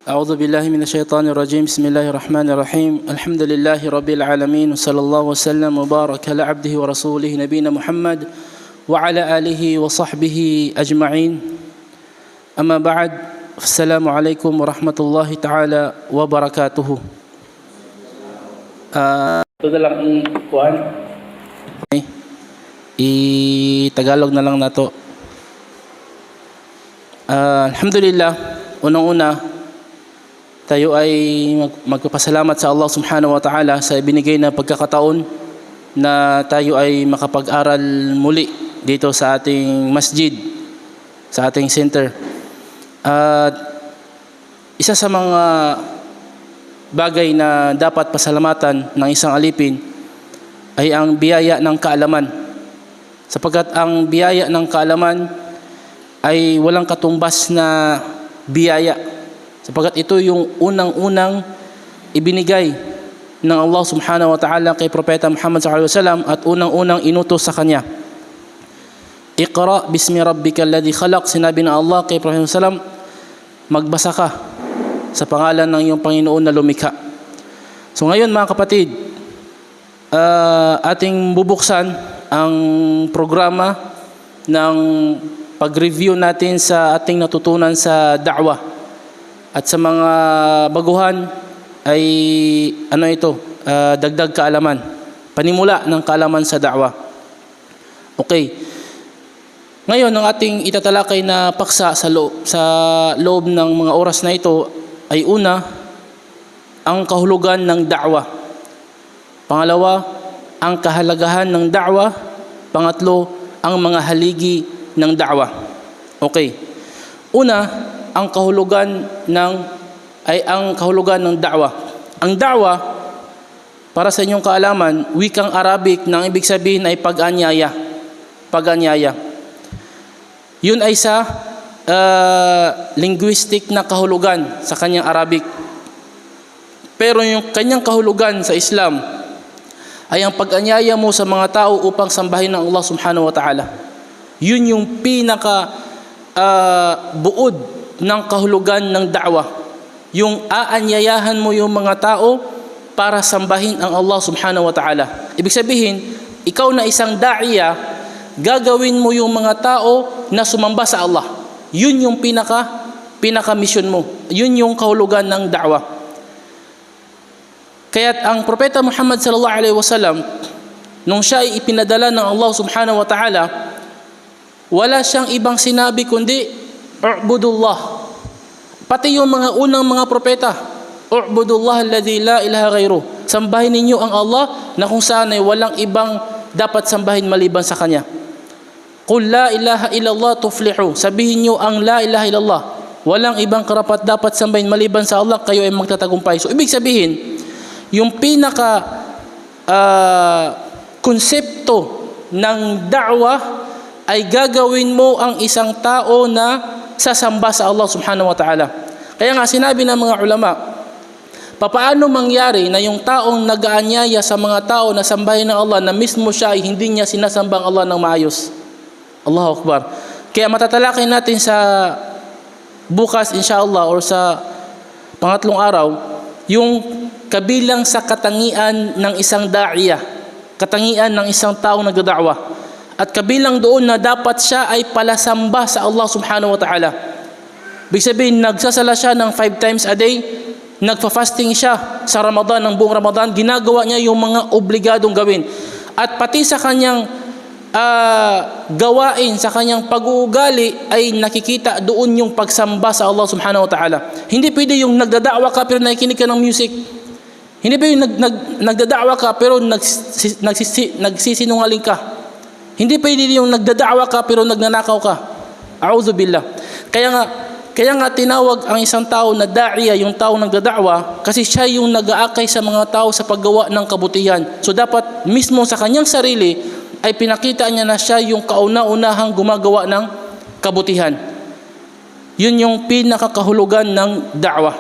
أعوذ بالله من الشيطان الرجيم. بسم الله الرحمن الرحيم. الحمد لله رب العالمين، وصلى الله وسلم وبارك على عبده ورسوله نبينا محمد وعلى آله وصحبه أجمعين. أما بعد، السلام عليكم ورحمة الله تعالى وبركاته. Ito na lang ang kuhan. I-Tagalog na lang na to. Alhamdulillah, unang-una, tayo ay magpapasalamat sa Allah subhanahu wa ta'ala sa ibinigay na pagkakataon na tayo ay makapag-aral muli dito sa ating masjid, sa ating center. At isa sa mga bagay na dapat pasalamatan ng isang alipin ay ang biyaya ng kaalaman. Sapagkat ang biyaya ng kaalaman ay walang katumbas na biyaya. Sapagkat ito yung unang-unang ibinigay ng Allah subhanahu wa ta'ala kay Propeta Muhammad sallallahu alaihi wasallam at unang-unang inutos sa kanya. Iqra bismi rabbikal ladzi khalaq, sinabi ng Allah kay Propeta sallallahu alaihi wasallam, magbasa ka sa pangalan ng iyong Panginoon na lumikha. So ngayon mga kapatid, ating bubuksan ang programa ng pag-review natin sa ating natutunan sa da'wah. At sa mga baguhan ay dagdag kaalaman, panimula ng kaalaman sa da'wah. Okay. Ngayon, ang ating itatalakay na paksa sa loob ng mga oras na ito ay una, ang kahulugan ng da'wah. Pangalawa, ang kahalagahan ng da'wah. Pangatlo, ang mga haligi ng da'wah. Okay. Una, ang kahulugan ng da'wah. Ang da'wah, para sa inyong kaalaman, wikang Arabic na ibig sabihin ay pag-anyaya. Pag-anyaya. Yun ay sa linguistic na kahulugan sa kanyang Arabic. Pero yung kanyang kahulugan sa Islam ay ang pag-anyaya mo sa mga tao upang sambahin ng Allah subhanahu wa ta'ala. Yun yung pinaka buod ng kahulugan ng da'wah. Yung aanyayahan mo yung mga tao para sambahin ang Allah subhanahu wa ta'ala. Ibig sabihin, ikaw na isang da'iya, gagawin mo yung mga tao na sumamba sa Allah. Yun yung pinaka mission mo. Yun yung kahulugan ng da'wah. Kaya't ang Propeta Muhammad sallallahu alaihi wasallam, nung siya ay ipinadala ng Allah subhanahu wa ta'ala, wala siyang ibang sinabi kundi u'budullah. Pati yung mga unang mga propeta, u'budullah alladhi la ilaha ghairuh. Sambahin ninyo ang Allah na kung saan ay walang ibang dapat sambahin maliban sa Kanya. Qul la ilaha illallah tuflihu. Sabihin nyo ang la ilaha illallah. Walang ibang karapat dapat sambahin maliban sa Allah, kayo ay magtatagumpay. So ibig sabihin, yung pinaka konsepto ng da'wah ay gagawin mo ang isang tao na sasamba sa Allah subhanahu wa ta'ala. Kaya nga sinabi ng mga ulama, papaano mangyari na yung taong nag-aanyaya sa mga tao na sambahin ng Allah na mismo siya ay hindi niya sinasambang Allah ng maayos? Allahu Akbar. Kaya matatalakay natin sa bukas inshallah or sa pangatlong araw yung kabilang sa katangian ng isang da'iya, katangian ng isang taong nagdada'wah. At kabilang doon na dapat siya ay palasamba sa Allah subhanahu wa ta'ala. Ibig sabihin, nagsasala siya ng 5 times a day, nagfa-fasting siya sa Ramadan, ng buong Ramadan, ginagawa niya yung mga obligadong gawin. At pati sa kanyang gawain, sa kanyang pag-uugali, ay nakikita doon yung pagsamba sa Allah subhanahu wa ta'ala. Hindi pwede yung nagdada'wa ka pero nakikinig ka ng music. Hindi pwede yung nagdada'wa ka pero nagsisinungaling ka. Hindi pwede yung nagdada'wa ka pero nagnanakaw ka. A'udhu billah. Kaya nga tinawag ang isang tao na da'iya, yung tao nagdada'wa, kasi siya yung nag-aakay sa mga tao sa paggawa ng kabutihan. So dapat mismo sa kanyang sarili ay pinakita niya na siya yung kauna-unahang gumagawa ng kabutihan. Yun yung pinakakahulugan ng da'wah.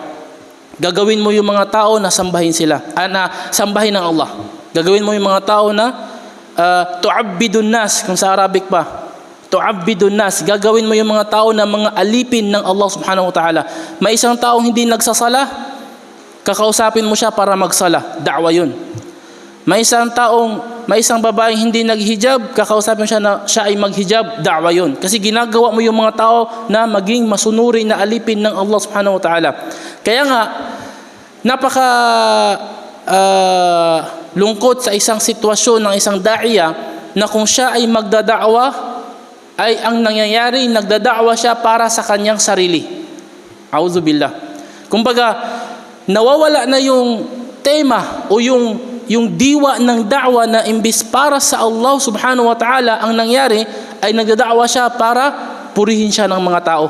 Gagawin mo yung mga tao na sambahin sila, na sambahin ng Allah. Gagawin mo yung mga tao na tu'abbidun nas, kung sa Arabic pa. tu'abbidun nas, gagawin mo yung mga tao na mga alipin ng Allah subhanahu wa ta'ala. May isang taong hindi nagsasala, kakausapin mo siya para magsala, da'wa yun. May isang babaeng hindi naghijab, kakausapin mo siya na siya ay maghijab, da'wa yun. Kasi ginagawa mo yung mga tao na maging masunuri na alipin ng Allah subhanahu wa ta'ala. Kaya nga, napaka lungkot sa isang sitwasyon ng isang da'iya na kung siya ay magdada'wa, ay ang nangyayari, nagdada'wa siya para sa kanyang sarili. A'udzubillah. Kumbaga, nawawala na yung tema o yung diwa ng da'wa na imbis para sa Allah subhanahu wa ta'ala, ang nangyari ay nagdada'wa siya para purihin siya ng mga tao.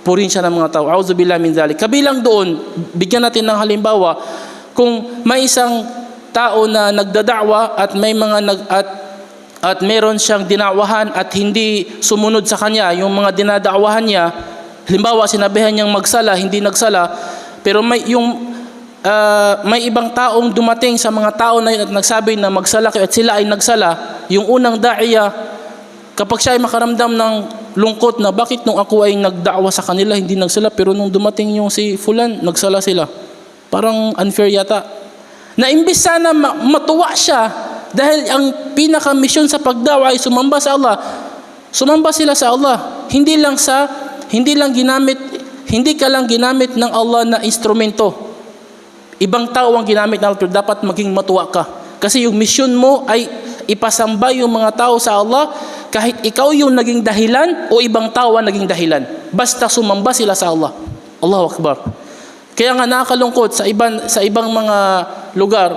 Purihin siya ng mga tao. A'udzubillah min dzalik. Kabilang doon, bigyan natin ng halimbawa, kung may isang tao na nagdada'wa at may mga at meron siyang dinawahan at hindi sumunod sa kanya yung mga dinadaawahan niya, halimbawa sinabihan niyang magsala, hindi nagsala, pero may ibang taong dumating sa mga tao na yun at nagsabi na magsala kayo at sila ay nagsala, yung unang da'iya, kapag siya ay makaramdam ng lungkot na bakit nung ako ay nagda'wa sa kanila hindi nagsala, pero nung dumating yung si fulan, nagsala sila. Parang unfair yata. Na imbis sana matuwa siya dahil ang pinaka-mission sa pagdawa ay sumamba sa Allah. Sumamba sila sa Allah. Hindi ka lang ginamit ng Allah na instrumento. Ibang tao ang ginamit ng Allah, pero dapat maging matuwa ka. Kasi yung mission mo ay ipasamba yung mga tao sa Allah, kahit ikaw yung naging dahilan o ibang tao ang naging dahilan. Basta sumamba sila sa Allah. Allahu Akbar. Kaya nga nakakalungkot sa ibang mga lugar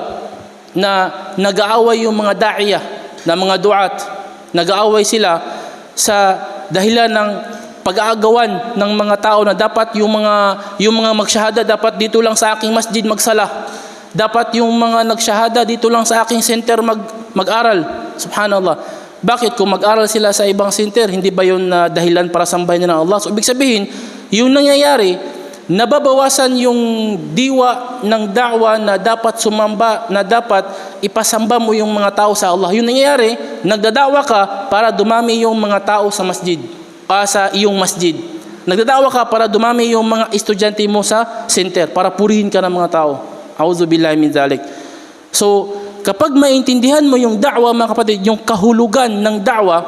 na nag-aaway yung mga da'iya, na mga duat, nag-aaway sila sa dahilan ng pag-aagawan ng mga tao na dapat yung mga magsyahada dapat dito lang sa aking masjid magsala. Dapat yung mga nagsyahada dito lang sa aking center mag-aral. Subhanallah. Bakit kung mag-aral sila sa ibang center, hindi ba yun dahilan para sambahin nila ng Allah? So ibig sabihin, yung nangyayari, nababawasan yung diwa ng da'wa na dapat sumamba, na dapat ipasamba mo yung mga tao sa Allah. Yung nangyayari, nagdada'wa ka para dumami yung mga tao sa masjid, sa iyong masjid. Nagdada'wa ka para dumami yung mga estudyante mo sa center, para purihin ka ng mga tao. A'udzubillahi min dzalik. So, kapag maintindihan mo yung da'wa, mga kapatid, yung kahulugan ng da'wa,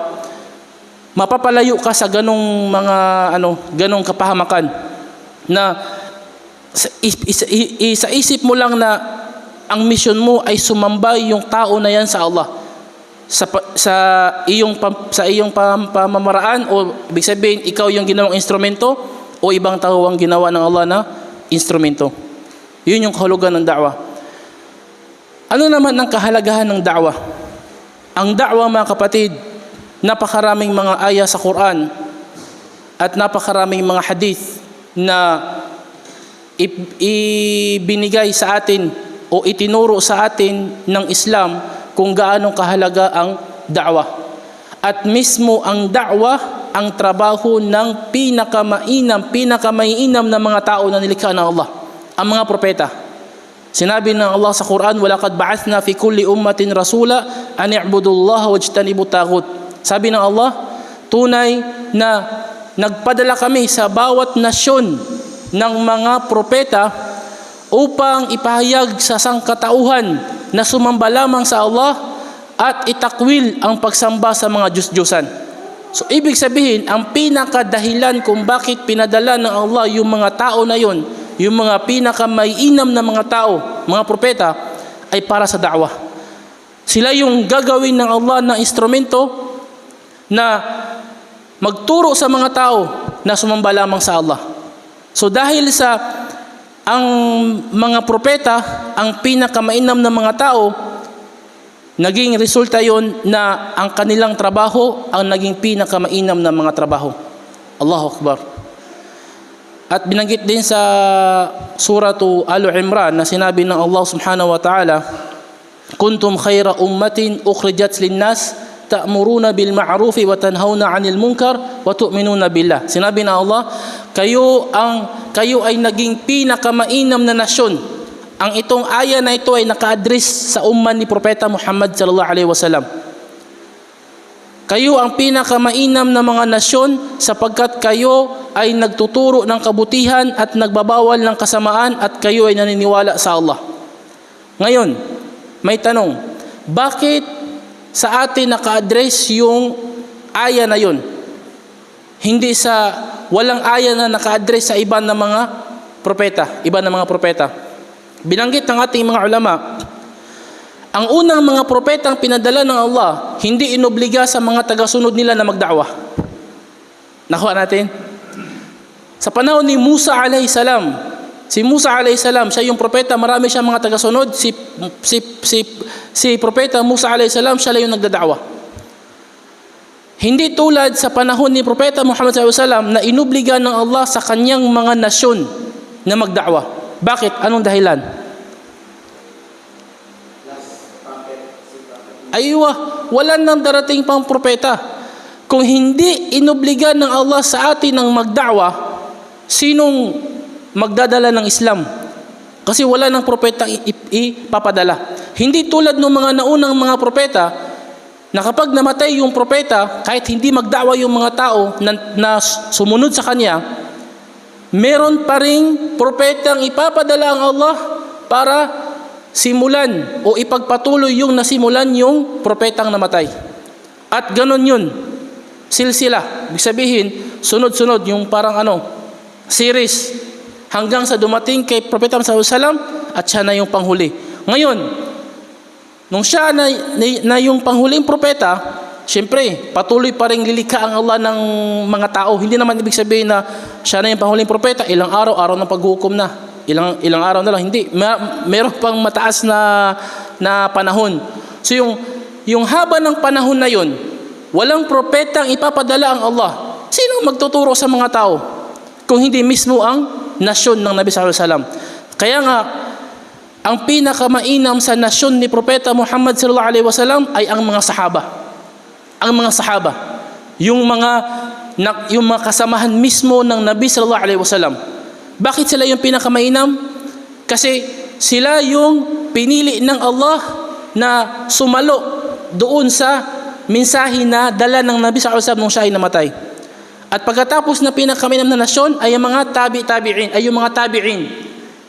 mapapalayo ka sa ganong kapahamakan. Na sa isip mo lang na ang mission mo ay sumamba yung tao na yan sa Allah sa iyong pamamaraan, o ibig sabihin ikaw yung ginawang instrumento o ibang tao ang ginawa ng Allah na instrumento. Yun yung kahulugan ng da'wa. Ano naman ang kahalagahan ng da'wa? Ang da'wa, mga kapatid, napakaraming mga aya sa Quran at napakaraming mga hadith na ibinigay sa atin o itinuro sa atin ng Islam kung gaano kahalaga ang da'wa. At mismo ang da'wa ang trabaho ng pinakamainam na mga tao na nilikha ng Allah, ang mga propeta. Sinabi ng Allah sa Quran, وَلَقَدْ بَعَثْنَا فِي كُلِّ أُمَّةٍ رَسُولًا أَنِ اعْبُدُوا اللَّهَ وَاجْتَنِبُوا الطَّاغُوتَ. Sabi ng Allah, tunay na nagpadala kami sa bawat nasyon ng mga propeta upang ipahayag sa sangkatauhan na sumamba lamang sa Allah at itakwil ang pagsamba sa mga Diyos-Diyosan. So ibig sabihin, ang pinakadahilan kung bakit pinadala ng Allah yung mga tao na yun, yung mga pinakamaiinam na mga tao, mga propeta, ay para sa da'wah. Sila yung gagawin ng Allah na instrumento na magturo sa mga tao na sumamba lamang sa Allah. So dahil sa ang mga propeta, ang pinakamainam na mga tao, naging resulta yon na ang kanilang trabaho ang naging pinakamainam na mga trabaho. Allahu Akbar. At binanggit din sa suratu Al-Imran na sinabi ng Allah subhanahu wa ta'ala, kuntum khayra ummatin ukhrijat linnas ta'muruna bil ma'rufi wa tanhauna 'anil munkar wa tu'minuna billah. Sinabi ng Allah, kayo ay naging pinakamainam na nasyon. Ang itong aya na ito ay naka-address sa umman ni Propeta Muhammad sallallahu alaihi wasallam. Kayo ang pinakamainam na mga nasyon sapagkat kayo ay nagtuturo ng kabutihan at nagbabawal ng kasamaan at kayo ay naniniwala sa Allah. Ngayon, may tanong, bakit sa atin naka-address yung aya na yun? Hindi sa walang aya na naka-address sa iba ng mga propeta. Binanggit ng ating mga ulama, ang unang mga propetang pinadala ng Allah, hindi inobliga sa mga tagasunod nila na magda'wa. Nakuha natin? Sa panahon ni Musa alayhi salam, si Musa alayhi salam, siya yung propeta, marami siyang mga tagasunod. Si propeta Musa alayhi salam, siya lang yung nagdada'wa. Hindi tulad sa panahon ni propeta Muhammad sallallahu alaihi wasallam na inobliga ng Allah sa kanyang mga nasyon na magda'wa. Bakit? Anong dahilan? Aywa, wala nang darating pang propeta. Kung hindi inobliga ng Allah sa atin ng magda'wa, sinong magdadala ng Islam? Kasi wala nang propeta ipapadala. Hindi tulad ng mga naunang mga propeta na kapag namatay yung propeta, kahit hindi magda'wa yung mga tao na sumunod sa kanya, meron pa ring propetang ipapadala ang Allah para simulan o ipagpatuloy yung nasimulan yung propetang namatay. At ganon yun, silsila. Ibig sabihin, sunod-sunod yung parang series hanggang sa dumating kay Propeta Muhammad SAW at siya na yung panghuli. Ngayon, nung siya na yung panghuling propeta, syempre, patuloy pa rin lilikha ang Allah ng mga tao. Hindi naman ibig sabihin na siya na yung panghuling propeta, ilang araw ng paghukom na. Ilang araw na lang, hindi. Meron pang mataas na panahon. So yung haba ng panahon na yun, walang propetang ipapadala ang Allah. Sino magtuturo sa mga tao? Kung hindi mismo ang nasyon ng Nabi sallallahu alaihi wasallam. Kaya nga, ang pinakamainam sa nasyon ni Propeta Muhammad sallallahu alaihi wasallam ay ang mga sahaba. Ang mga sahaba. Yung mga kasamahan mismo ng Nabi sallallahu alaihi wasallam. Bakit sila yung pinakamainam? Kasi sila yung pinili ng Allah na sumalo doon sa mensahe na dala ng Nabi sallallahu alaihi wasallam nung siya ay namatay. At pagkatapos na pinakamainam na nasyon ay ang mga tabi'in, ay yung mga tabi'in,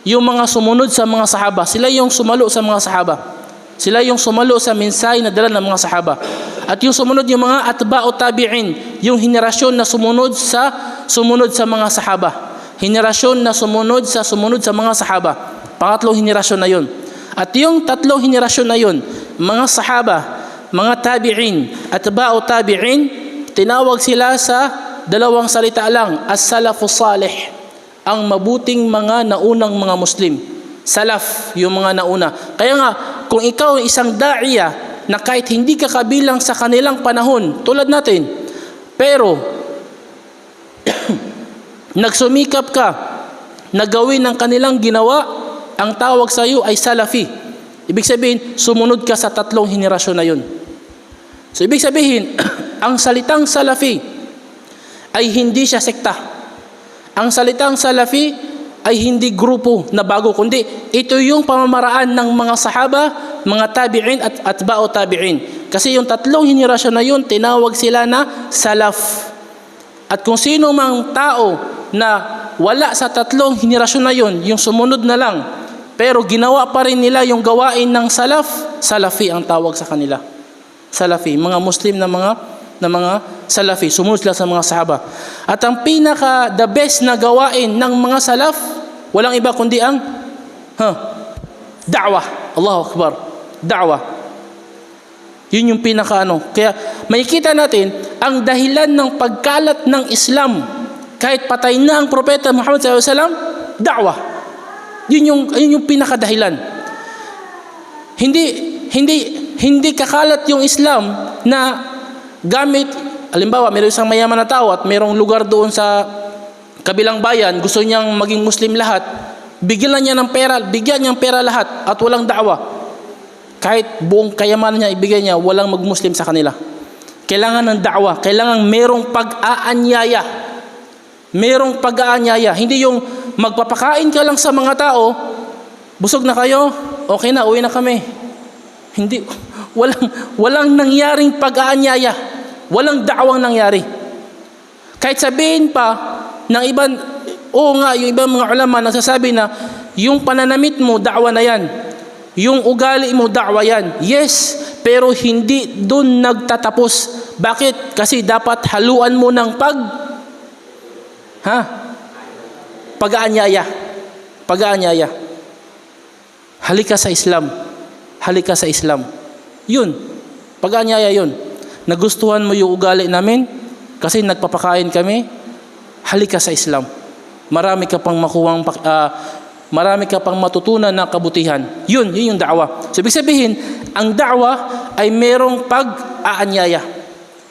yung mga sumunod sa mga sahaba. Sila yung sumalo sa mga sahaba. Sila yung sumalo sa mensahe na dala ng mga sahaba. At yung sumunod yung mga atba'u tabi'in, yung henerasyon na sumunod sa mga sahaba. Henerasyon na sumunod sa mga sahaba. Pangatlong henerasyon na yun. At yung tatlong henerasyon na yun, mga sahaba, mga tabi'in, atba'u tabi'in, tinawag sila sa dalawang salita lang, as-salafus salih, ang mabuting mga naunang mga Muslim. Salaf, yung mga nauna. Kaya nga, kung ikaw ay isang da'iya na kahit hindi ka kabilang sa kanilang panahon, tulad natin, pero nagsumikap ka na gawin ang kanilang ginawa, ang tawag sa iyo ay salafi. Ibig sabihin, sumunod ka sa tatlong henerasyon na yun. So, ibig sabihin, ang salitang salafi ay hindi siya sekta. Ang salitang salafi ay hindi grupo na bago, kundi ito yung pamamaraan ng mga sahaba, mga tabi'in at atba'u tabi'in. Kasi yung tatlong henerasyon na yun, tinawag sila na salaf. At kung sino mang tao na wala sa tatlong henerasyon na yun, yung sumunod na lang, pero ginawa pa rin nila yung gawain ng salaf, salafi ang tawag sa kanila. Salafi, mga Muslim na mga salafi, sumunod sila sa mga sahaba. At ang the best na gawain ng mga salaf, walang iba kundi ang da'wah. Allahu Akbar. Da'wah. Yun yung Kaya makikita natin, ang dahilan ng pagkalat ng Islam, kahit patay na ang Propeta Muhammad SAW, da'wah. Yun yung pinakadahilan. Hindi kakalat yung Islam na gamit, halimbawa, mayroong isang mayaman na tao at mayroong lugar doon sa kabilang bayan, gusto niyang maging Muslim lahat, bigyan niya ng pera lahat at walang da'wa. Kahit buong kayamanan niya ibigay niya, walang mag-Muslim sa kanila. Kailangan ng da'wa, kailangan merong pag-aanyaya. Merong pag-aanyaya. Hindi yung magpapakain ka lang sa mga tao, busog na kayo, okay na, uwi na kami. Hindi, walang nangyaring pag-aanyaya. walang da'wang nangyari. Kahit sabihin pa ng ibang, oo nga, yung ibang mga ulama nagsasabi na yung pananamit mo, da'wa na yan. Yung ugali mo, da'wa yan. Yes, pero hindi doon nagtatapos. Bakit? Kasi dapat haluan mo ng pag-aanyaya. Pag-aanyaya. Halika sa Islam. Halika sa Islam. Yun. Pag-aanyaya yun. Nagustuhan mo yung ugali namin kasi nagpapakain kami. Halika sa Islam. Marami ka pang makuwang marami ka pang matutunan na kabutihan. Yun yung da'wa. So, ibig sabihin, ang da'wa ay merong pag-aanyaya.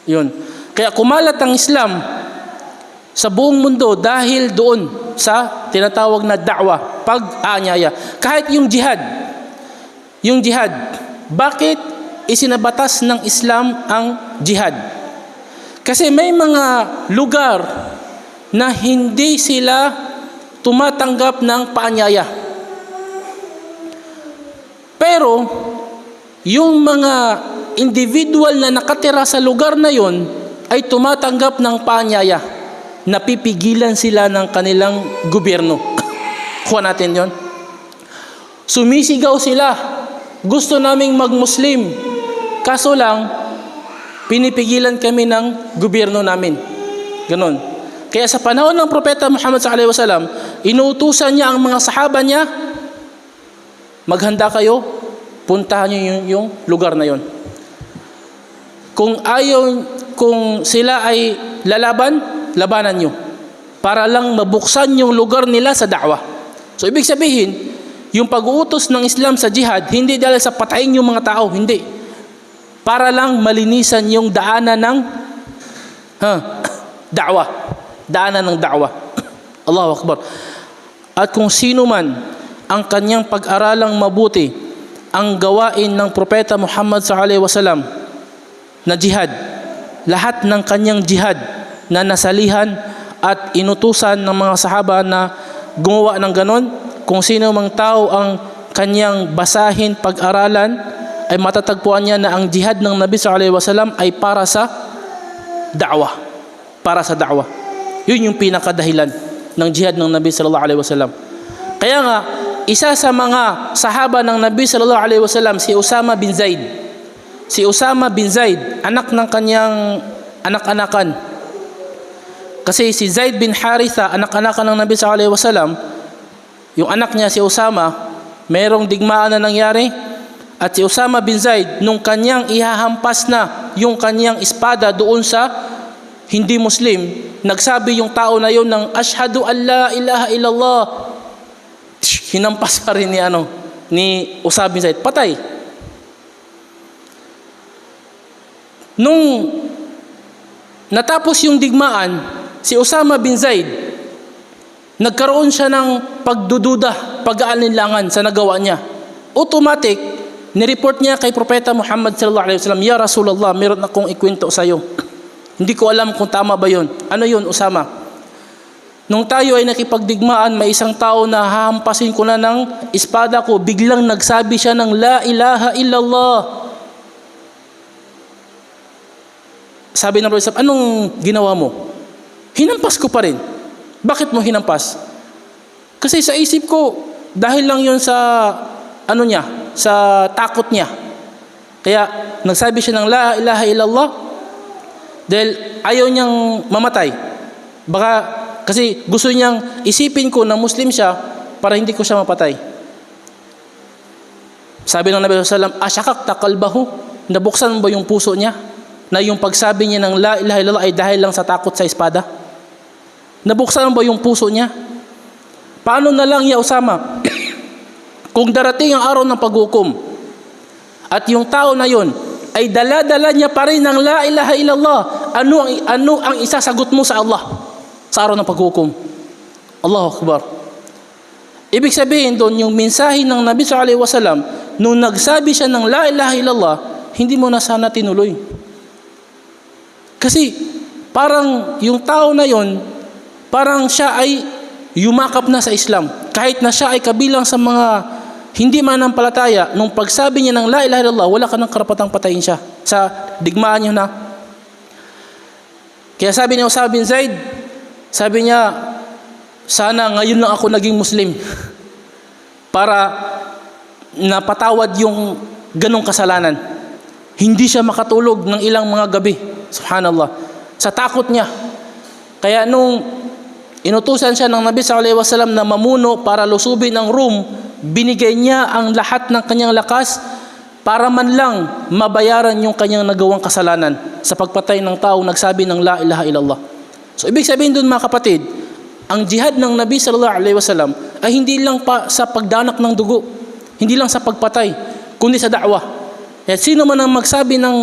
Yun. Kaya kumalat ang Islam sa buong mundo dahil doon sa tinatawag na da'wa, pag-aanyaya. Kahit yung jihad. Yung jihad. Bakit isinabatas ng Islam ang jihad? Kasi may mga lugar na hindi sila tumatanggap ng paanyaya. Pero yung mga individual na nakatira sa lugar na yon ay tumatanggap ng paanyaya. Napipigilan sila ng kanilang gobyerno. Kuha natin yon. Sumisigaw sila. Gusto naming mag-Muslim. Kaso lang, pinipigilan kami ng gobyerno namin. Ganon. Kaya sa panahon ng Propeta Muhammad SAW, inuutusan niya ang mga sahaba niya, maghanda kayo, puntahan niyo yung lugar na yon. Kung sila ay lalaban, labanan niyo. Para lang mabuksan yung lugar nila sa da'wa. So ibig sabihin, yung pag-uutos ng Islam sa jihad, hindi dahil sa patayin yung mga tao, hindi. Para lang malinisan yung daanan ng da'wa. Daanan ng da'wa. Allahu Akbar. At kung sino man ang kanyang pag-aralang mabuti ang gawain ng Propeta Muhammad SAW na jihad, lahat ng kanyang jihad na nasalihan at inutusan ng mga sahaba na gumawa ng ganon, kung sino mang tao ang kanyang basahin, pag-aralan, ay matatagpuan niya na ang jihad ng Nabi SAW ay para sa da'wa. Para sa da'wa. Yun yung pinakadahilan ng jihad ng Nabi SAW. Kaya nga, isa sa mga sahaba ng Nabi SAW, si Usama bin Zaid. Si Usama bin Zaid, anak ng kanyang anak-anakan. Kasi si Zaid bin Haritha, anak-anakan ng Nabi SAW, yung anak niya si Usama, mayroong digmaan na nangyari. At si Usama bin Zaid, nung kanyang ihahampas na yung kanyang espada doon sa hindi Muslim, nagsabi yung tao na yun ng Ashhadu an la ilaha illallah. Hinampas pa rin ni Usama bin Zaid. Patay. Nung natapos yung digmaan, si Usama bin Zaid, nagkaroon siya ng pagdududa, pag-aalinlangan sa nagawa niya. Automatic, nireport niya kay Propeta Muhammad SAW, Ya Rasulullah, meron akong ikwento sa iyo. Hindi ko alam kung tama ba yun. Ano yun, Usama? Nung tayo ay nakipagdigmaan, may isang tao na hahampasin ko na ng espada ko, biglang nagsabi siya ng La ilaha illallah. Sabi ng Propeta, anong ginawa mo? Hinampas ko pa rin. Bakit mo hinampas? Kasi sa isip ko, dahil lang yun sa sa takot niya. Kaya nagsabi siya ng La ilaha illallah dahil ayaw niyang mamatay. Baka kasi gusto niyang isipin ko na Muslim siya para hindi ko siya mapatay. Sabi ng Nabi sallallahu alaihi wasallam, asyakakta qalbahu, nabuksan mo ba yung puso niya na yung pagsabi niya ng La ilaha illallah ay dahil lang sa takot sa espada? Nabuksan mo ba yung puso niya? Paano na lang ya Usama? Kung darating ang araw ng paghukom at yung tao na yon ay dala-dala niya pa rin ng La ilaha illallah, ano ang isasagot mo sa Allah sa araw ng paghukom? Allahu Akbar. Ibig sabihin doon, yung mensahe ng Nabi sallallahu alaihi wasallam, nung nagsabi siya ng La ilaha illallah, hindi mo na sana tinuloy. Kasi parang yung tao na yon, parang siya ay yumakap na sa Islam. Kahit na siya ay kabilang sa mga hindi manampalataya, nung pagsabi niya ng La ilaha illallah, wala ka ng karapatang patayin siya sa digmaan niyo na. Kaya sabi ni Usama bin Zaid, sabi niya, sana ngayon lang ako naging Muslim para napatawad yung ganong kasalanan. Hindi siya makatulog ng ilang mga gabi. Subhanallah. Sa takot niya. Kaya nung inutusan siya ng Nabi sallallahu alaihi wasallam na mamuno para lusubin ang Rum, binigay niya ang lahat ng kanyang lakas para man lang mabayaran yung kanyang nagawang kasalanan sa pagpatay ng tao nagsabi ng la ilaha illallah. So ibig sabihin dun mga kapatid, ang jihad ng Nabi sallallahu alaihi wasallam ay hindi lang pa sa pagdanak ng dugo, hindi lang sa pagpatay, kundi sa da'wah. At sino man ang magsabi ng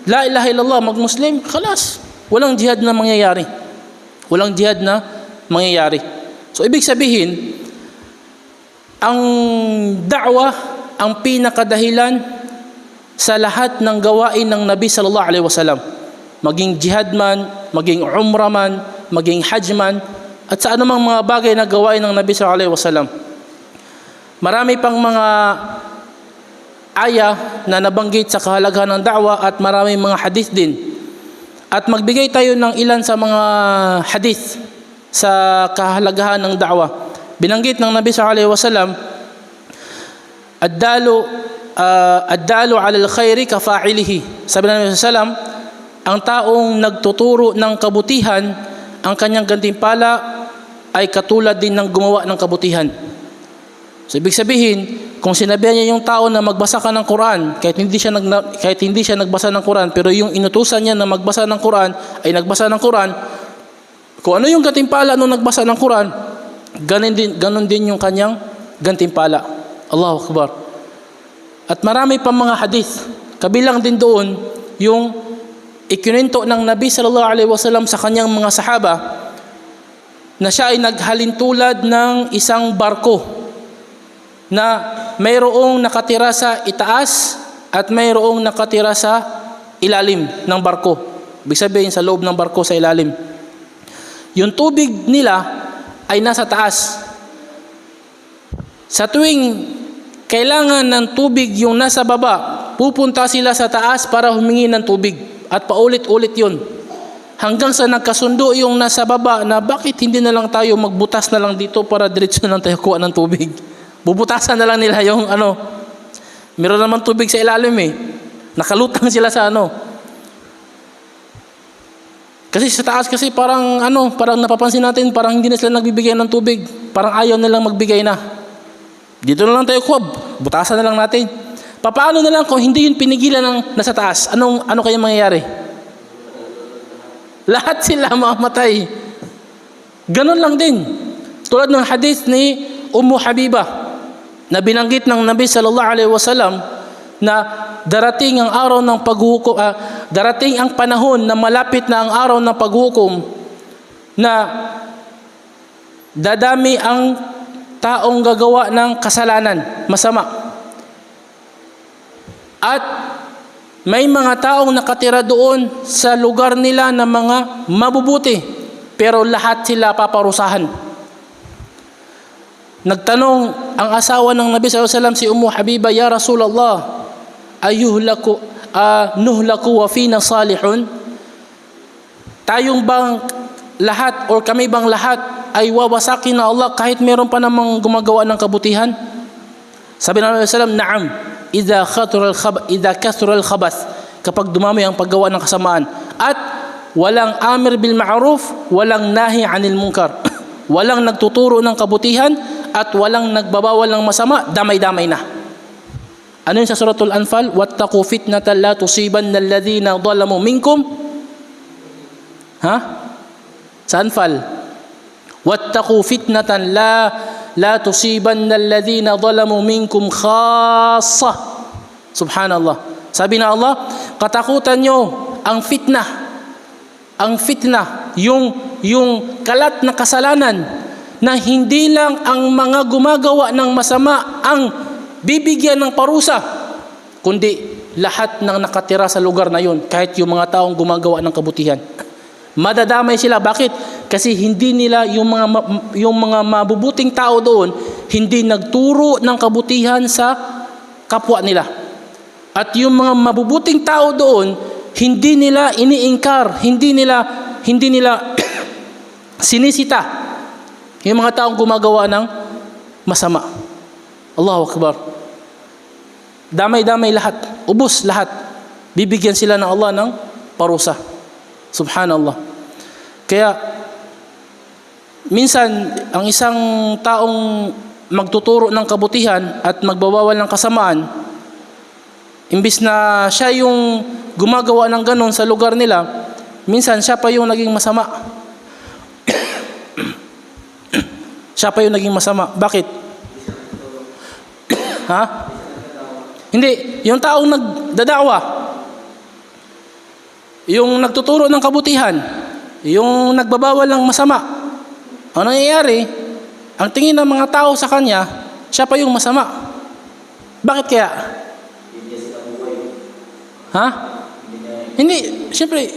la ilaha illallah, mag-Muslim, khalas, walang jihad na mangyayari. Walang jihad na mangyayari. So ibig sabihin, ang da'wah ang pinakadahilan sa lahat ng gawain ng Nabi sallallahu alaihi wasallam. Maging jihad man, maging umrah man, maging hajj man, at sa anumang mga bagay na gawain ng Nabi sallallahu alaihi wasallam. Marami pang mga ayah na nabanggit sa kahalagahan ng da'wah at maraming mga hadith din. At magbigay tayo ng ilan sa mga hadith sa kahalagahan ng da'wah. Binanggit ng Nabi sallallahu alaihi wasallam, ad-dalu 'ala al-khairi ka fa'ilihi. Sabi ng Nabi sallallahu alaihi wasallam, ang taong nagtuturo ng kabutihan, ang kanyang gantimpala ay katulad din ng gumawa ng kabutihan. So ibig sabihin, kung sinabihan niya yung tao na magbasa ka ng Quran, kahit hindi siya nagbasa ng Quran, pero yung inutusan niya na magbasa ng Quran ay nagbasa ng Quran, kung ano yung gantimpala nung nagbasa ng Quran, ganun din yung kanyang gantimpala. Allahu Akbar. At marami pang mga hadith, kabilang din doon yung ikininto ng Nabi sallallahu alaihi wasallam sa kanyang mga sahaba na siya ay naghalintulad ng isang barko na mayroong nakatira sa itaas at mayroong nakatira sa ilalim ng barko. Ibig sabihin sa loob ng barko sa ilalim. Yung tubig nila ay nasa taas. Sa tuwing kailangan ng tubig yung nasa baba, pupunta sila sa taas para humingi ng tubig. At paulit-ulit yun. Hanggang sa nagkasundo yung nasa baba na bakit hindi na lang tayo magbutas na lang dito para diretso na lang tayo kuha ng tubig. Bubutasan na lang nila yung meron naman tubig sa ilalim nakalutang sila sa kasi sa taas kasi parang napapansin natin parang hindi na sila nagbibigay ng tubig, parang ayaw nilang magbigay na. Dito na lang tayo kuwab, butasan na lang natin. Paano na lang kung hindi yun pinigilan ng nasa taas, ano kaya mangyayari? Lahat sila mamamatay. Ganon lang din, tulad ng hadith ni Ummu Habiba na binanggit ng Nabi sallallahu alaihi wasallam na darating ang araw ng paghuhukom, darating ang panahon na malapit na ang araw ng paghuhukom na dadami ang taong gagawa ng kasalanan, masama. At may mga taong nakatira doon sa lugar nila na mga mabubuti, pero lahat sila paparusahan. Nagtanong ang asawa ng Nabi sallallahu alaihi wasallam si Ummu Habiba, "Ya Rasulullah, nuhlaku wa fina salihun?" Tayong bang lahat or kami bang lahat ay wawasakin na Allah kahit meron pa namang gumagawa ng kabutihan? Sabi ng Nabi sallallahu alaihi wasallam, "Na'am, idza kathura al-khabath." Kapag dumami ang paggawa ng kasamaan at walang amir bil ma'ruf, walang nahi 'anil munkar. Walang nagtuturo ng kabutihan at walang nagbabawal ng masama, damay-damay na. Ano yun sa Suratul Anfal? "Wattaqu fitnatan la tusibanna alladhina dhalamu minkum." Sa Anfal. "Wattaqu fitnatan la tusibanna alladhina dhalamu minkum khassa." Subhanallah. Sabi na Allah, katakutan nyo ang fitnah. Ang fitnah, yung kalat na kasalanan na hindi lang ang mga gumagawa ng masama ang bibigyan ng parusa, kundi lahat ng nakatira sa lugar na yun, kahit yung mga taong gumagawa ng kabutihan. Madadamay sila. Bakit? Kasi hindi nila yung mga mabubuting tao doon hindi nagturo ng kabutihan sa kapwa nila. At yung mga mabubuting tao doon hindi nila iniingkar, hindi nila hindi nila sinisita yung mga taong gumagawa ng masama. Allahu Akbar. Damay-damay lahat, ubos lahat. Bibigyan sila ng Allah ng parusa. Subhanallah. Kaya minsan ang isang taong magtuturo ng kabutihan at magbabawal ng kasamaan, imbis na siya yung gumagawa ng ganon sa lugar nila, minsan siya pa yung naging masama. Siya pa yung naging masama. Bakit? Ha? Hindi. Yung taong nagdadakwa, yung nagtuturo ng kabutihan, yung nagbabawal ng masama, ano nangyayari? Ang tingin ng mga tao sa kanya, siya pa yung masama. Bakit kaya? Ha? Hindi. Siyempre,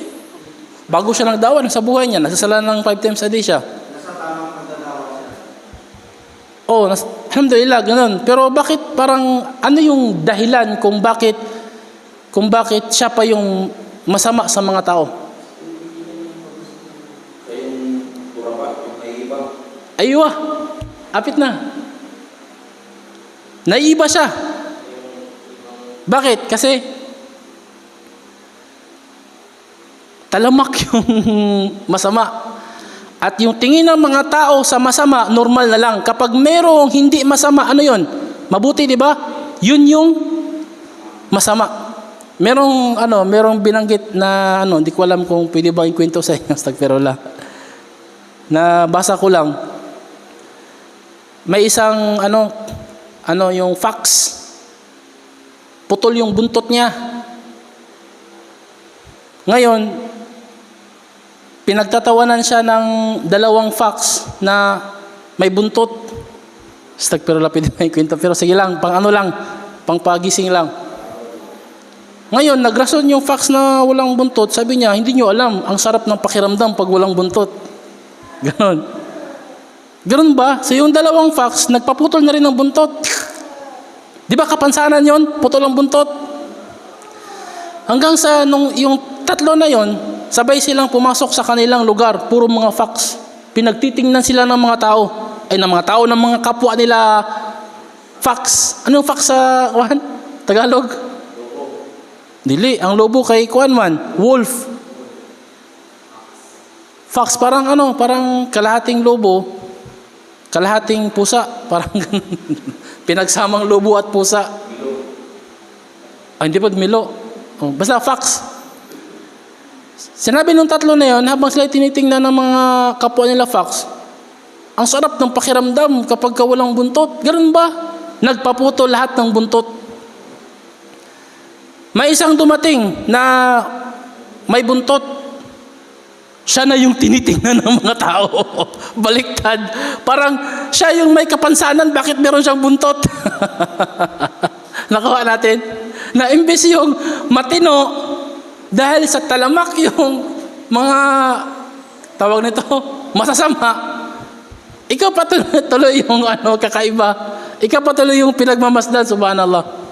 bago siya nagdawa sa buhay niya, nasasala ng 5 times a day siya. Oh, alhamdulillah, ganun. Pero bakit parang, ano yung dahilan kung bakit siya pa yung masama sa mga tao? Aywa, apit na. Naiiba siya. Bakit? Kasi talamak yung masama. At yung tingin ng mga tao sa masama, normal na lang. Kapag merong hindi masama, ano yon? Mabuti, di ba? Yun yung masama. Merong binanggit na hindi ko alam kung pwede ba ikwento sa inyo, astagfirullah. Na basa ko lang. May isang yung fox. Putol yung buntot niya. Ngayon, pinagtatawanan siya ng dalawang fox na may buntot. Astagfirullah, pwede ba ikwento? Pero sige lang, pang pagising lang. Ngayon, nagrason yung fox na walang buntot. Sabi niya, hindi nyo alam, ang sarap ng pakiramdam pag walang buntot. Ganon. Ganon ba? So yung dalawang fox, nagpaputol na rin ng buntot. Di ba kapansanan yon? Putol ang buntot. Hanggang sa yung tatlo na yon, sabay silang pumasok sa kanilang lugar, puro mga fox. Pinagtitingnan sila ng mga tao. Ng mga kapwa nila fox. Anong fox sa Tagalog? Dili, ang lobo kay wolf. Fox parang kalahating lobo, kalahating pusa, parang pinagsamang lobo at pusa. Hindi pa milo. Basta fox. Sinabi nung tatlo na yon, habang sila tinitingnan ng mga kapwa nila fox, ang sarap ng pakiramdam kapag walang buntot. Ganun ba? Nagpaputo lahat ng buntot. May isang dumating na may buntot. Siya na yung tinitingnan ng mga tao. Baliktad. Parang siya yung may kapansanan, bakit meron siyang buntot? Nakuha natin. Na imbes yung matino, dahil sa talamak yung mga tawag nito, masasama, ikaw patuloy yung kakaiba. Ikaw patuloy yung pinagmamasdan, subhanallah.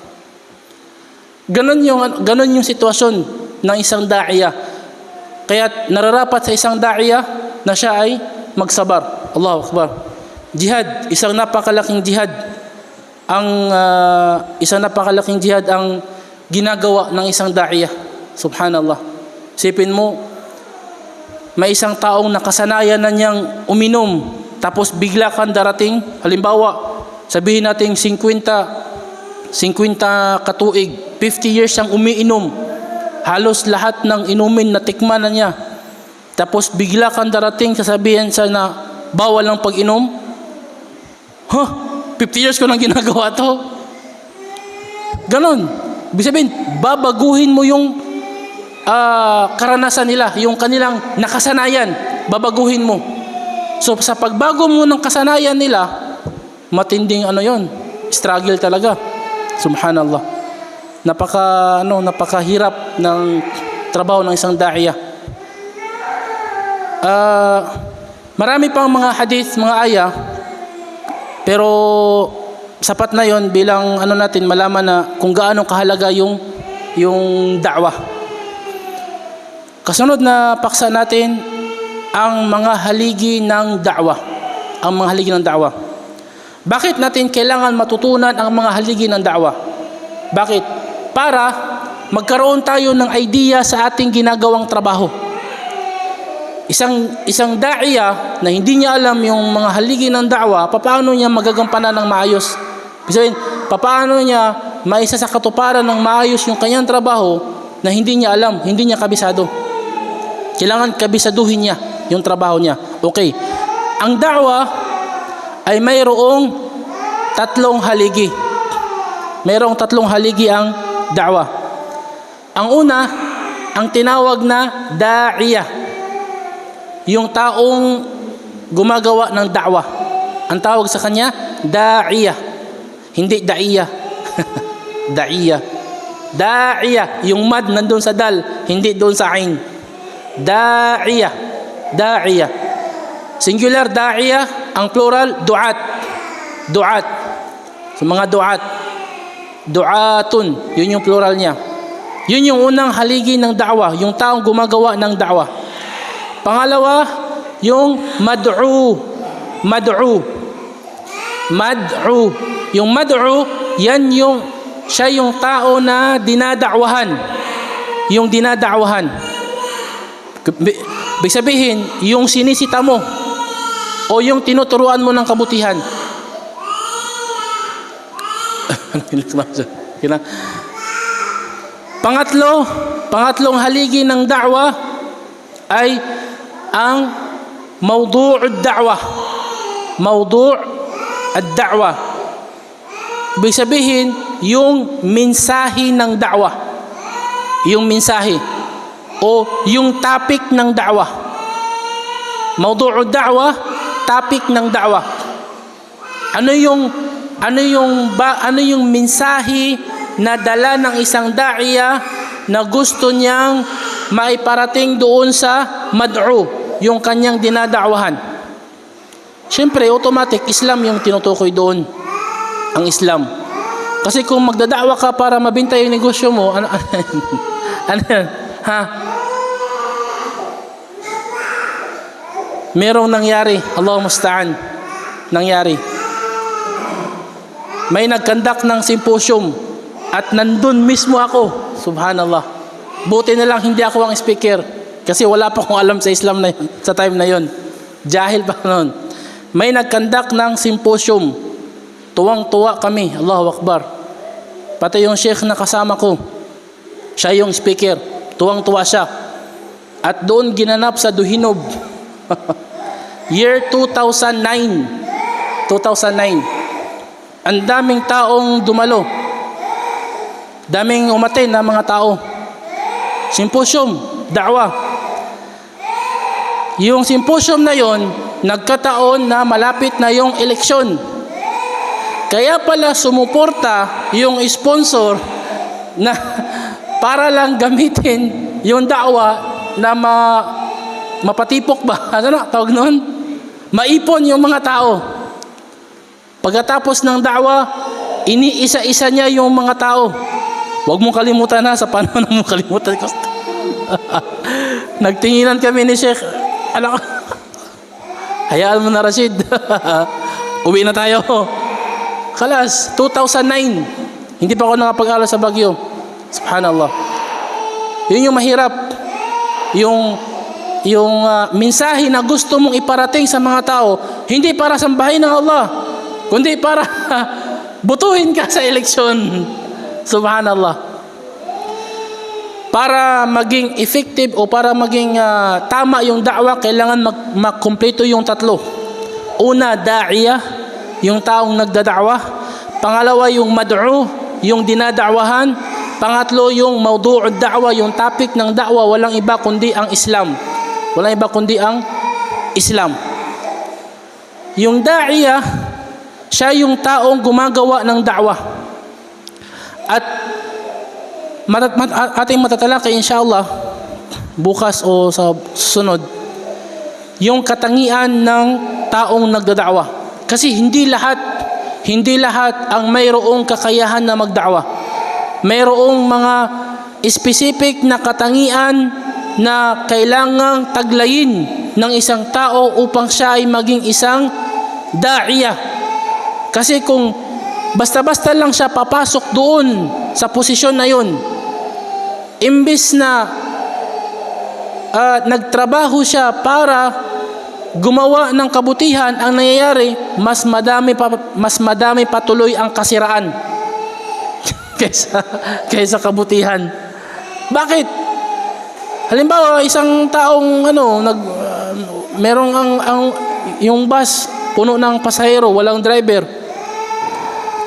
Ganon yung sitwasyon ng isang da'iya. Kaya nararapat sa isang da'iya na siya ay magsabar. Allahu Akbar. Jihad, isang napakalaking jihad. Isang napakalaking jihad ang ginagawa ng isang da'iya. Subhanallah. Sipin mo, may isang taong nakasanayan na niyang uminom, tapos bigla kang darating, halimbawa, sabihin natin 50 katuig, 50 years siyang umiinom. Halos lahat ng inumin na tikman na niya. Tapos bigla kang darating, sasabihin sa na bawal ng pag-inom. 50 years ko nang ginagawa to. Ganon. Ibig sabihin, babaguhin mo yung karanasan nila, yung kanilang nakasanayan, babaguhin mo. So sa pagbago mo ng kasanayan nila, matinding struggle talaga. Subhanallah. Napakahirap ng trabaho ng isang da'iya. Marami pang mga hadith, mga aya, pero sapat na yon bilang natin malaman na kung gaano kahalaga yung da'wah. Kasunod na paksa natin, ang mga haligi ng da'wa. Ang mga haligi ng da'wa. Bakit natin kailangan matutunan ang mga haligi ng da'wa? Bakit? Para magkaroon tayo ng idea sa ating ginagawang trabaho. Isang da'iya na hindi niya alam yung mga haligi ng da'wa, paano niya magagampanan ng maayos? Ibig paano niya maisa sa katuparan ng maayos yung kanyang trabaho na hindi niya alam, hindi niya kabisado. Kailangan kabisaduhin niya yung trabaho niya. Okay. Ang da'wa ay mayroong 3 haligi. Mayroong 3 haligi ang da'wa. Ang una, ang tinawag na da'iya. Yung taong gumagawa ng da'wa. Ang tawag sa kanya, da'iya. Hindi da'iya. Da'iya. Da'iya. Yung mad nandun sa dal, hindi doon sa ain. Da'iya. Da'iya. Singular, da'iya. Ang plural, du'at. Du'at. So mga du'at. Du'atun. Yun yung plural niya. Yun yung unang haligi ng da'wa. Yung taong gumagawa ng da'wa. Pangalawa, yung mad'u. Mad'u. Mad'u. Yung mad'u, siya yung tao na dinada'wahan. Yung dinada'wahan. Ibig sabihin, yung sinisita mo o yung tinuturuan mo ng kabutihan. Pangatlong haligi ng da'wa ay ang mawdu'ud da'wa. Mawdu' ad-da'wa. Ibig sabihin, yung mensahe ng da'wa. Yung mensahe o yung topic ng da'wa. Mawdu'ud da'wa, topic ng da'wa. Ano yung mensahe na dala ng isang da'iya na gusto niyang maiparating doon sa mad'u, yung kanyang dinada'wahan? Siyempre, automatic, Islam yung tinutukoy doon. Ang Islam. Kasi kung magdada'wa ka para mabinta yung negosyo mo, ano yan? Ha? Merong nangyari, Allahu musta'an, nangyari. May nagkandak ng symposium at nandun mismo ako. Subhanallah. Buti na lang hindi ako ang speaker kasi wala pa akong alam sa Islam na yun, sa time na yun. Jahil pa noon. May nagkandak ng symposium. Tuwang-tuwa kami. Allahu Akbar. Pati yung sheikh na kasama ko, siya yung speaker. Tuwang-tuwa siya. At doon ginanap sa Duhinob. Year 2009. 2009. Ang daming taong dumalo. Daming umaten na mga tao. Symposium, da'wa. Yung symposium na yon, nagkataon na malapit na yung eleksyon. Kaya pala sumuporta yung sponsor na para lang gamitin yung da'wa na mapatipok ba? Ano tawag noon? Maipon yung mga tao. Pagkatapos ng da'wa, iniisa-isa niya yung mga tao. Huwag mong kalimutan sa panahon mo kalimutan ko. Nagtinginan kami ni Sheikh. Hayaan mo na, Rashid. Uwi na tayo. Kalas, 2009. Hindi pa ako nakapag-aral sa Baguio. Subhanallah. Yun yung mahirap. Yung mensahe na gusto mong iparating sa mga tao, hindi para sambahin ng Allah, kundi para butuhin ka sa eleksyon. Subhanallah. Para maging effective o para maging tama yung da'wa, kailangan makumpleto yung 3. Una, da'iya, yung taong nagdada'wa. Pangalawa, yung mad'u, yung dinada'wahan. Pangatlo, yung mawdu'ud da'wa, yung topic ng da'wa, walang iba kundi ang Islam. Walang iba kundi ang Islam. Yung da'iya, siya yung taong gumagawa ng da'wa. At ating matatalakay inshallah bukas o sa susunod yung katangian ng taong nagdada'wa. Kasi hindi lahat ang mayroong kakayahan na magda'wa. Mayroong mga specific na katangian na kailangang taglayin ng isang tao upang siya ay maging isang da'iya. Kasi kung basta-basta lang siya papasok doon sa posisyon na yun, imbis na nagtrabaho siya para gumawa ng kabutihan, ang nangyayari, mas madami patuloy ang kasiraan kaysa kabutihan. Bakit? Halimbawa, isang taong merong yung bus puno ng pasahero, walang driver.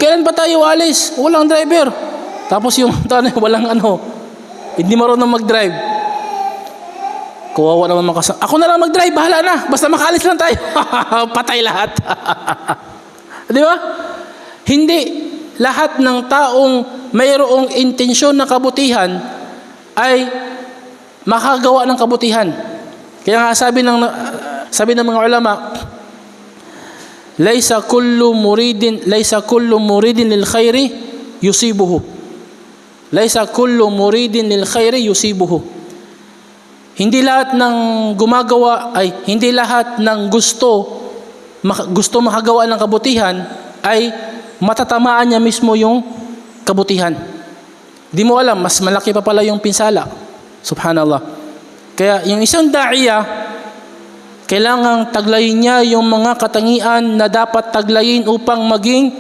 Kailan pa tayo alis? Walang driver. Tapos yung tanay walang hindi marunong mag-drive. Kawawa naman ako na lang mag-drive, bahala na. Basta makaalis lang tayo. Patay lahat. Di ba? Hindi lahat ng taong mayroong intensyon na kabutihan ay makagawa ng kabutihan. Kaya nga sabi ng mga ulama, laysa kullu muridin lil khairi yusibuhu. Laysa kullu muridin lil khairi yusibuhu. Hindi lahat ng hindi lahat ng gusto makagawa ng kabutihan ay matatamaan niya mismo yung kabutihan. Di mo alam, mas malaki pa pala yung pinsala. Subhanallah. Kaya yung isang da'iya, kailangang taglayin niya yung mga katangian na dapat taglayin upang maging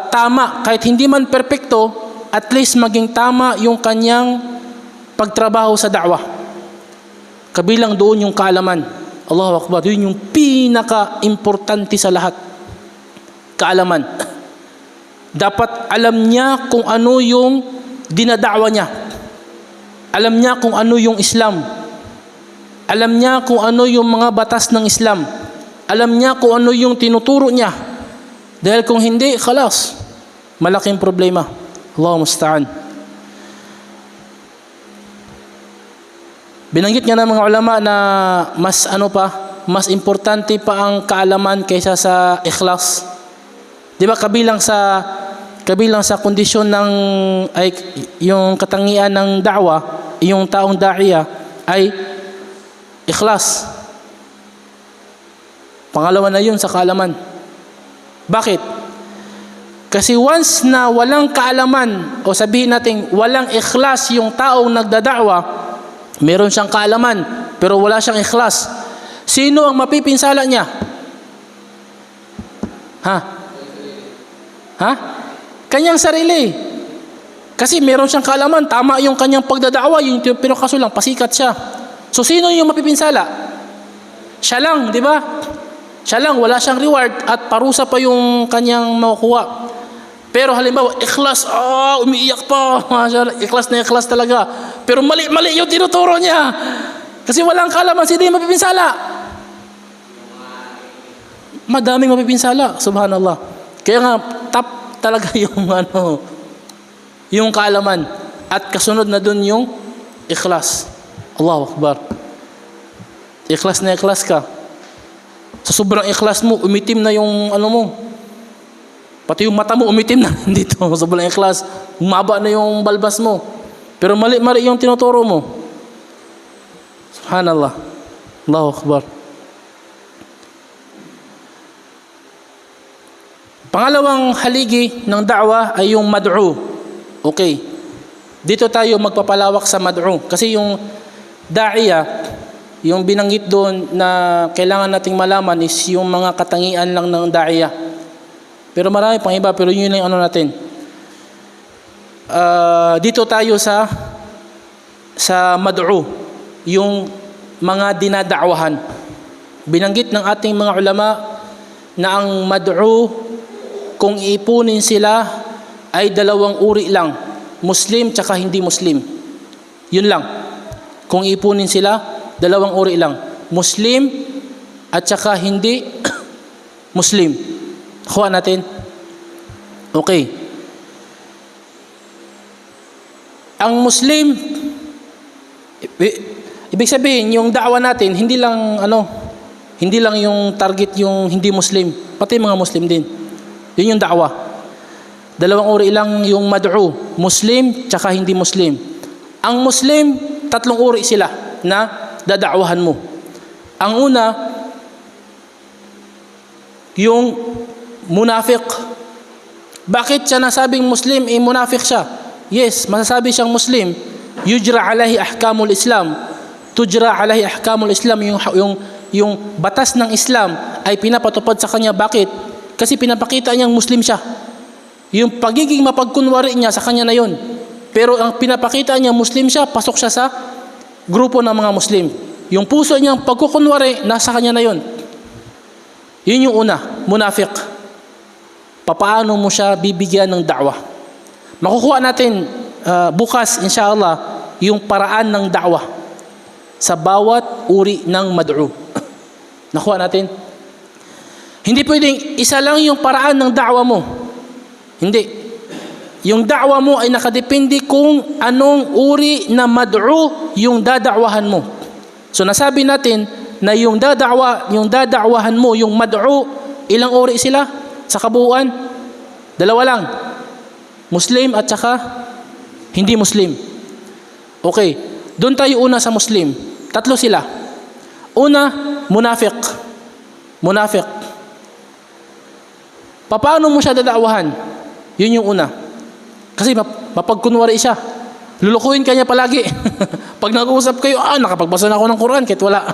tama. Kahit hindi man perpekto, at least maging tama yung kanyang pagtrabaho sa da'wah. Kabilang doon yung kaalaman. Allahu Akbar. Yun yung pinaka-importante sa lahat. Kaalaman. Dapat alam niya kung ano yung dinada'wa niya. Alam niya kung ano yung Islam. Alam niya kung ano yung mga batas ng Islam. Alam niya kung ano yung tinuturo niya. Dahil kung hindi, khalas. Malaking problema. Allahu musta'an. Binanggit nga ng mga ulama na mas importante pa ang kaalaman kaysa sa ikhlas. Di ba kabilang sa kondisyon yung katangian ng da'wa, yung taong da'iya ay ikhlas. Pangalawa na yun sa kaalaman. Bakit? Kasi once na walang kaalaman, o sabihin natin walang ikhlas yung taong nagdada'wa, meron siyang kaalaman pero wala siyang ikhlas, sino ang mapipinsala niya? Kanyang sarili. Kasi meron siyang kaalaman, tama yung kanyang pagdada'wa, pero kaso lang pasikat siya. So sino yung mapipinsala? Siya lang, di ba? Siya lang, wala siyang reward at parusa pa yung kanyang makukuha. Pero halimbawa, ikhlas, umiiyak pa. Ikhlas na ikhlas talaga. Pero mali yung tinuturo niya. Kasi walang kaalaman, sino yung mapipinsala? Madaming mapipinsala, subhanallah. Kaya nga, top talaga yung kaalaman. At kasunod na dun yung ikhlas. Allahu Akbar. Ikhlas na ikhlas ka. Sa sobrang ikhlas mo, umitim na yung mo. Pati yung mata mo, umitim na dito. Sa sobrang ikhlas. Umaba na yung balbas mo. Pero mali yung tinuturo mo. Subhanallah. Allahu Akbar. Pangalawang haligi ng da'wah ay yung mad'u. Okay. Dito tayo magpapalawak sa mad'u. Kasi yung da'iya, yung binanggit doon na kailangan nating malaman is yung mga katangian lang ng da'iya. Pero marami pang iba, pero yun lang yung natin. Dito tayo sa mad'u, yung mga dinada'wahan. Binanggit ng ating mga ulama na ang mad'u, kung ipunin sila ay dalawang uri lang, Muslim tsaka hindi Muslim. Yun lang. Kung ipunin sila, dalawang uri lang, Muslim at tsaka hindi Muslim. Kuha natin. Okay. Ang Muslim, ibig sabihin yung da'wa natin hindi lang yung target yung hindi Muslim, pati mga Muslim din. Yun yung da'wa. Dalawang uri lang yung mad'u, Muslim tsaka hindi Muslim. Ang Muslim, tatlong uri sila na dada'wahan mo. Ang una, yung munafiq. Bakit siya nasabing Muslim, munafiq siya? Yes, masasabi siyang Muslim. Yujra alaihi ahkamul Islam. Tujra alaihi ahkamul Islam. Yung batas ng Islam ay pinapatupad sa kanya. Bakit? Kasi pinapakita niyang Muslim siya. Yung pagiging mapagkunwari niya sa kanya na yun. Pero ang pinapakita niya Muslim siya, pasok siya sa grupo ng mga Muslim. Yung puso niyang pagkukunwari, nasa kanya na yun. Yun yung una, munafiq. Papaano mo siya bibigyan ng da'wah? Makukuha natin bukas, inshallah, yung paraan ng da'wah sa bawat uri ng mad'u. Nakuha natin. Hindi pwedeng isa lang yung paraan ng da'wah mo. Hindi. Yung da'wah mo ay nakadepende kung anong uri na mad'u yung dada'wahan mo. So nasabi natin na yung dada'wahan mo, yung mad'u, ilang uri sila sa kabuuan? 2 lang. Muslim at saka hindi Muslim. Okay, doon tayo una sa Muslim. 3 sila. Una, munafiq. Munafiq. Paano mo siya dada'wahan? Yun yung una. Kasi mapagkunwari siya. Lulukuhin ka niya palagi. Pag nag-uusap kayo, nakapagbasa na ako ng Quran kahit wala.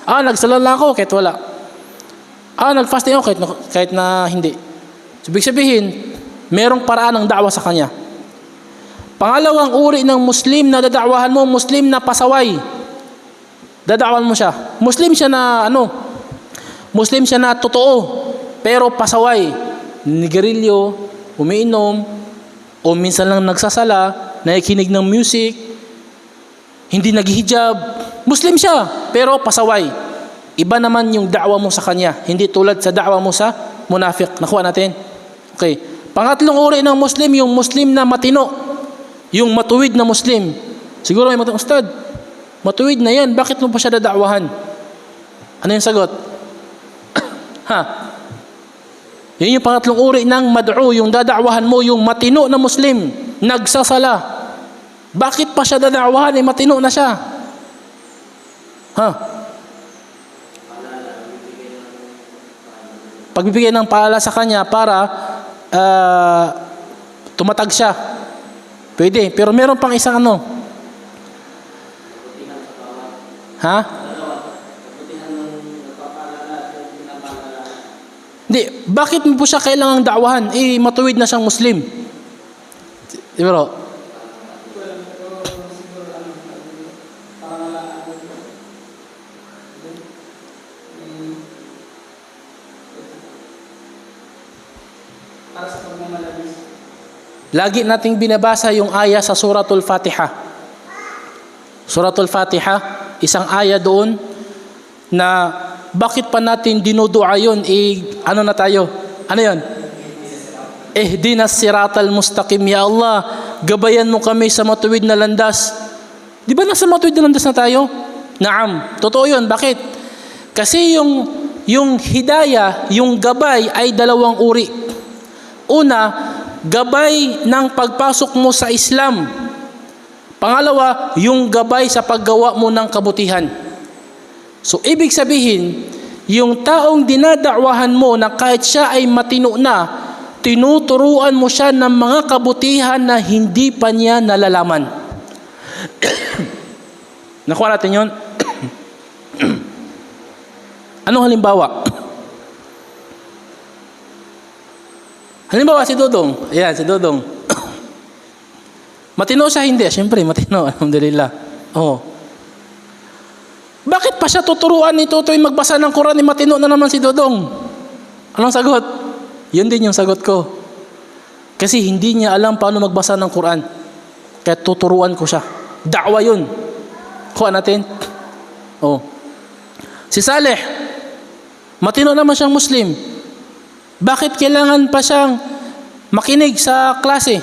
Nagsalala ako kahit wala. Nag-fasting ako kahit na hindi. So, ibig sabihin, merong paraan ng da'wa sa kanya. Pangalawang uri ng Muslim na dada'wahan mo, Muslim na pasaway. Dada'wahan mo siya. Muslim siya na Muslim siya na totoo, pero pasaway. Nigarilyo, umiinom, o minsan lang nagsasala, nakikinig ng music, hindi naghihijab. Muslim siya, pero pasaway. Iba naman yung da'wa mo sa kanya. Hindi tulad sa da'wa mo sa munafiq. Nakuha natin? Okay. Pangatlong uri ng Muslim, yung Muslim na matino. Yung matuwid na Muslim. Siguro may Ustad, matuwid na yan, bakit mo pa siya dada'wahan? Ano yung sagot? Yun yung pangatlong uri ng mad'u, yung dada'wahan mo, yung matino na Muslim, nagsasala. Bakit pa siya dada'wahan? Matino na siya. Pagbibigay ng paalala sa kanya para tumatag siya. Pwede, pero meron pang isang Hindi, bakit mo po siya kailangang da'wahan? Matuwid na siyang Muslim. Di ba? Lagi nating binabasa yung aya sa Suratul Fatiha. Suratul Fatiha, isang aya doon na bakit pa natin dinudua yun? Ano na tayo? Ano yun? Ihdinas siratal mustaqim. Ya Allah, gabayan mo kami sa matuwid na landas. Di ba nasa matuwid na landas na tayo? Naam. Totoo yun. Bakit? Kasi yung hidayah, yung gabay ay 2 uri. Una, gabay ng pagpasok mo sa Islam. Pangalawa, yung gabay sa paggawa mo ng kabutihan. So, ibig sabihin, yung taong dinada'wahan mo na kahit siya ay matino na, tinuturuan mo siya ng mga kabutihan na hindi pa niya nalalaman. Nakuha natin yun? Anong halimbawa? Halimbawa, si Dodong. Ayan, si Dodong. Matino siya, hindi. Siyempre, matino. Alhamdulillah. Bakit pa siya tuturuan ni Tutoy magbasa ng Quran ni matino na naman si Dodong? Anong sagot? Yun din yung sagot ko. Kasi hindi niya alam paano magbasa ng Quran. Kaya tuturuan ko siya. Da'wa yun. Kuha natin. Si Saleh, matino naman siyang Muslim. Bakit kailangan pa siyang makinig sa klase?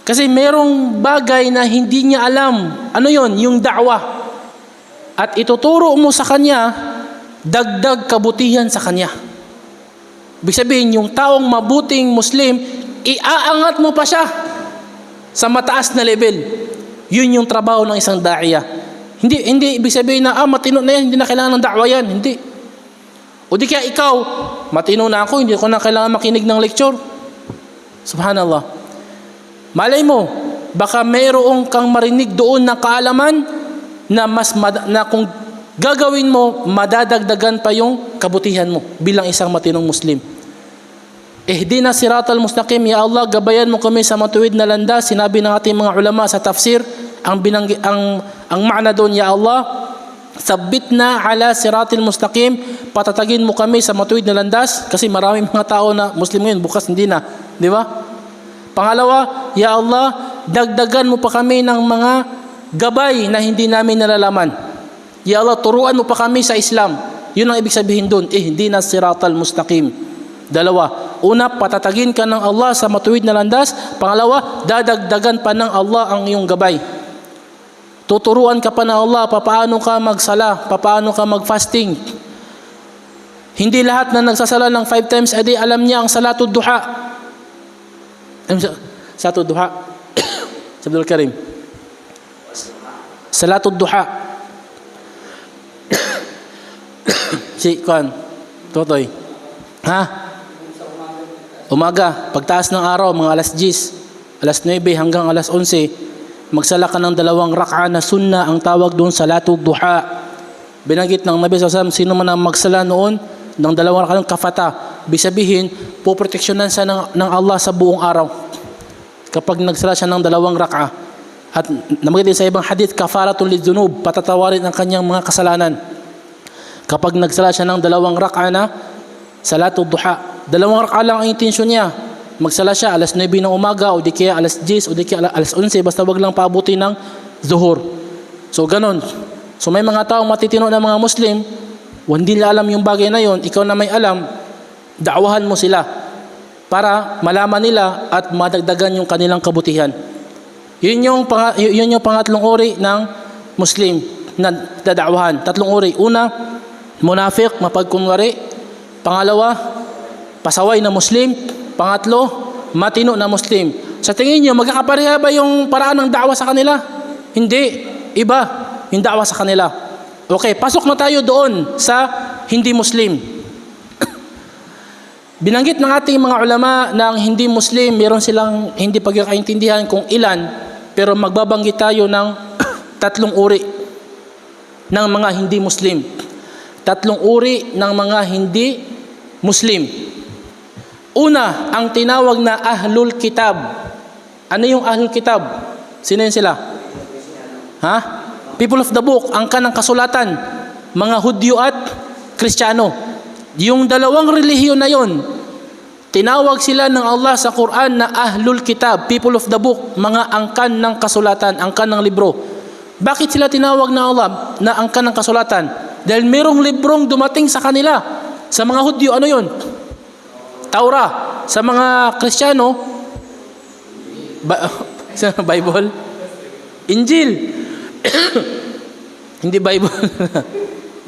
Kasi merong bagay na hindi niya alam. Ano yun? Yung da'wa. At ituturo mo sa kanya, dagdag kabutihan sa kanya. Ibig sabihin, yung taong mabuting Muslim, iaangat mo pa siya sa mataas na level. Yun yung trabaho ng isang da'iyah. Hindi ibig sabihin na, matino na yan, hindi na kailangan ng da'wa yan. Hindi. O di kaya ikaw, matino na ako, hindi ko na kailangan makinig ng lecture. Subhanallah. Malay mo, baka mayroong kang marinig doon na kaalaman na kung gagawin mo, madadagdagan pa yung kabutihan mo bilang isang matinong Muslim. Ihdina siratal mustaqim, ya Allah, gabayan mo kami sa matuwid na landas. Sinabi ng ating mga ulama sa tafsir, ang ma'na doon, ya Allah, sabbitna ala siratil mustaqim, patatagin mo kami sa matuwid na landas, kasi maraming mga tao na Muslim ngayon, bukas hindi na, di ba? Pangalawa, ya Allah, dagdagan mo pa kami ng mga gabay na hindi namin nalalaman. Ya Allah, turuan mo pa kami sa Islam. Yun ang ibig sabihin doon, ihdina siratal mustaqim. Dalawa, una, patatagin ka ng Allah sa matuwid na landas. Pangalawa, dadagdagan pa ng Allah ang iyong gabay. Tuturuan ka pa ng Allah paano ka magsala, paano ka magfasting. Hindi lahat na nagsasala ng 5 times a day alam niya ang salatul duha. Salatul duha. Abdul Karim. Salatul duha. Si Kwan. Totoy. Umaga, pagtaas ng araw, mga alas 10, alas 9 hanggang alas 11, magsala ka ng 2 rak'a na sunna, ang tawag doon salatul duha. Binanggit ng Nabi SAW, sino man ang magsala noon ng 2 rak'a ng kafata, bisabihin, poproteksyonan siya ng Allah sa buong araw. Kapag nagsala siya ng 2 rak'a. At nabanggit din sa ibang hadith, kafaratul lidzunub, patatawarin ang kanyang mga kasalanan. Kapag nagsala siya ng 2 rak'a na salatul duha, 2 rak'a lang ang intensyon niya. Magsala siya alas 9 ng umaga, o di kaya alas 10, o di kaya alas 11, basta wag lang paabuti ng zuhur. So ganon. So may mga taong matitino na mga Muslim, hindi nila alam yung bagay na yon, ikaw na may alam, da'wahan mo sila para malaman nila at madagdagan yung kanilang kabutihan. Yun yung pangatlong uri ng Muslim na dada'wahan. 3 uri. Una, munafiq, mapagkunwari. Pangalawa, pasaway na Muslim. Pangatlo, matino na Muslim. Sa tingin nyo, magkakapareha ba yung paraan ng da'wa sa kanila? Hindi. Iba yung da'wa sa kanila. Okay, pasok na tayo doon sa hindi Muslim. Binanggit ng ating mga ulama ng hindi Muslim, meron silang hindi pagkakaintindihan kung ilan, pero magbabanggit tayo ng 3 uri ng mga hindi Muslim. 3 uri ng mga hindi Muslim. Una, ang tinawag na Ahlul Kitab. Ano yung Ahlul Kitab? Sino yun sila? People of the Book, angkan ng kasulatan. Mga Hudyo at Kristiyano. Yung 2 relihiyon na yon, tinawag sila ng Allah sa Quran na Ahlul Kitab, People of the Book, mga angkan ng kasulatan, angkan ng libro. Bakit sila tinawag ng Allah na angkan ng kasulatan? Dahil merong librong dumating sa kanila. Sa mga Hudyo, ano yon? Taura. Sa mga Kristiyano, Bible, Injil. Hindi Bible.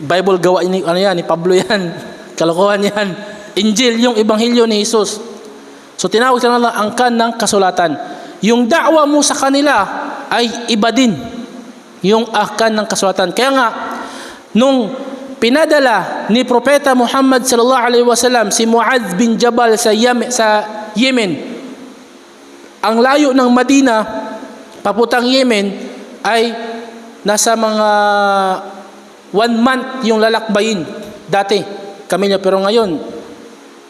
Bible gawa ni ni Pablo yan. Kalokohan yan. Injil, yung ebanghelyo ni Jesus. So tinawag sila ng angkan ng kasulatan. Yung da'wa mo sa kanila ay iba din yung angkan ng kasulatan. Kaya nga, nung pinadala ni Propeta Muhammad sallallahu alaihi wasallam si Mu'adh bin Jabal sa Yemen. Ang layo ng Madina papuntang Yemen ay nasa mga 1 month yung lalakbayin dati. Pero ngayon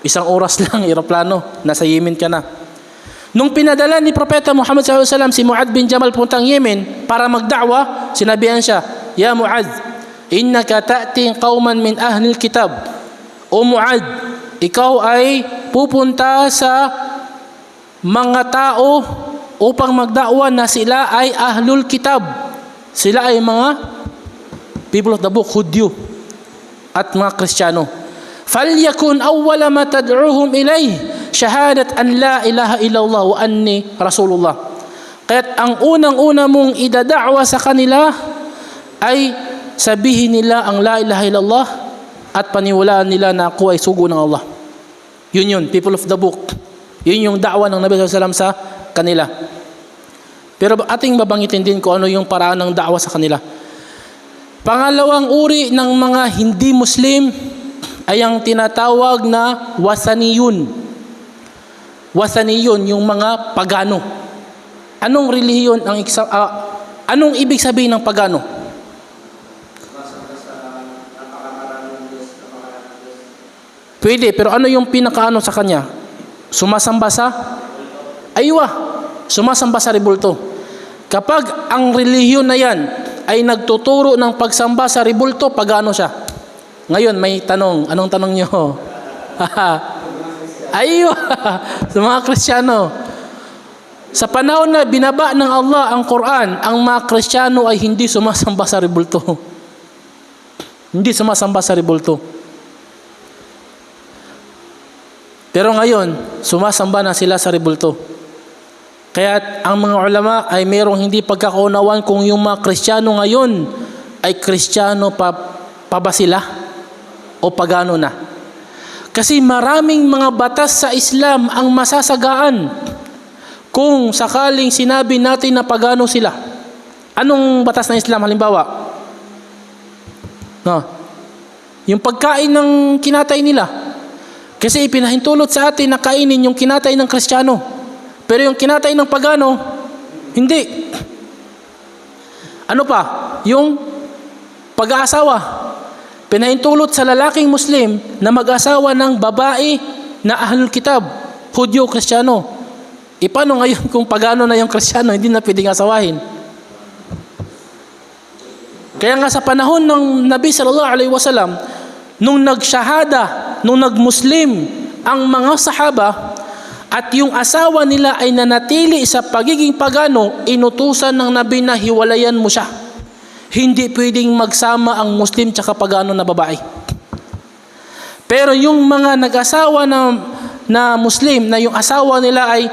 1 oras lang eroplano, nasa Yemen ka na. Nung pinadala ni Propeta Muhammad sallallahu alaihi wasallam si Mu'adh bin Jabal puntang Yemen para magda'wa, sinabihan siya, "Ya Mu'adh, innaka ta'ti qauman min ahlil kitab." O Mu'adh, ikaw ay pupunta sa mga tao upang magda'wa na sila ay ahlul kitab. Sila ay mga people of the book, Hudyo at mga Kristiyano. Falyakun awwala ma tad'uhum ilayh shahadat an la ilaha illallah wa anni rasulullah. Kaya't ang unang-una mong idada'wa sa kanila ay sabihin nila ang la ilaha illallah at paniwalaan nila na ako ay sugo ng Allah. Yun, people of the book. Yun yung da'wa ng Nabi sallallahu alaihi wasallam sa kanila. Pero ating babanggitin din kung ano yung paraan ng da'wa sa kanila. Pangalawang uri ng mga hindi Muslim ay ang tinatawag na wasaniyun. Wasaniyun, yung mga pagano. Anong relihiyon anong ibig sabihin ng pagano? Pwede, pero ano yung pinakaano sa kanya? Sumasamba sa aywa, sumasamba sa rebulto. Kapag ang relihiyon na yan ay nagtuturo ng pagsamba sa rebulto, pagano siya? Ngayon may tanong, anong tanong nyo? Aywa, sa mga Kristiyano. Sa panahon na binaba ng Allah ang Quran, ang mga Kristiyano ay hindi sumasamba sa rebulto. Hindi sumasamba sa rebulto. Pero ngayon, sumasamba na sila sa rebulto. Kaya ang mga ulama ay mayroong hindi pagkakaunawan kung yung mga Kristiyano ngayon ay Kristiyano pa ba sila o pagano na. Kasi maraming mga batas sa Islam ang masasagaan kung sakaling sinabi natin na pagano sila. Anong batas ng Islam halimbawa? No. Yung pagkain ng kinatay nila. Kasi ipinahintulot sa atin na kainin yung kinatay ng Kristiyano. Pero yung kinatay ng pagano, hindi. Ano pa? Yung pag-aasawa. Pinahintulot sa lalaking Muslim na mag-asawa ng babae na ahlul kitab, Hudyo, Kristiyano. Paano ngayon kung pagano na yung Kristiyano, hindi na pwedeng asawahin? Kaya nga sa panahon ng Nabi sallallahu alaihi wasallam, nung nagsyahada, nung nagmuslim ang mga sahaba at yung asawa nila ay nanatili sa pagiging pagano, inutusan ng Nabi na hiwalayan mo siya. Hindi pwedeng magsama ang Muslim tsaka pagano na babae. Pero yung mga nag-asawa na Muslim, na yung asawa nila ay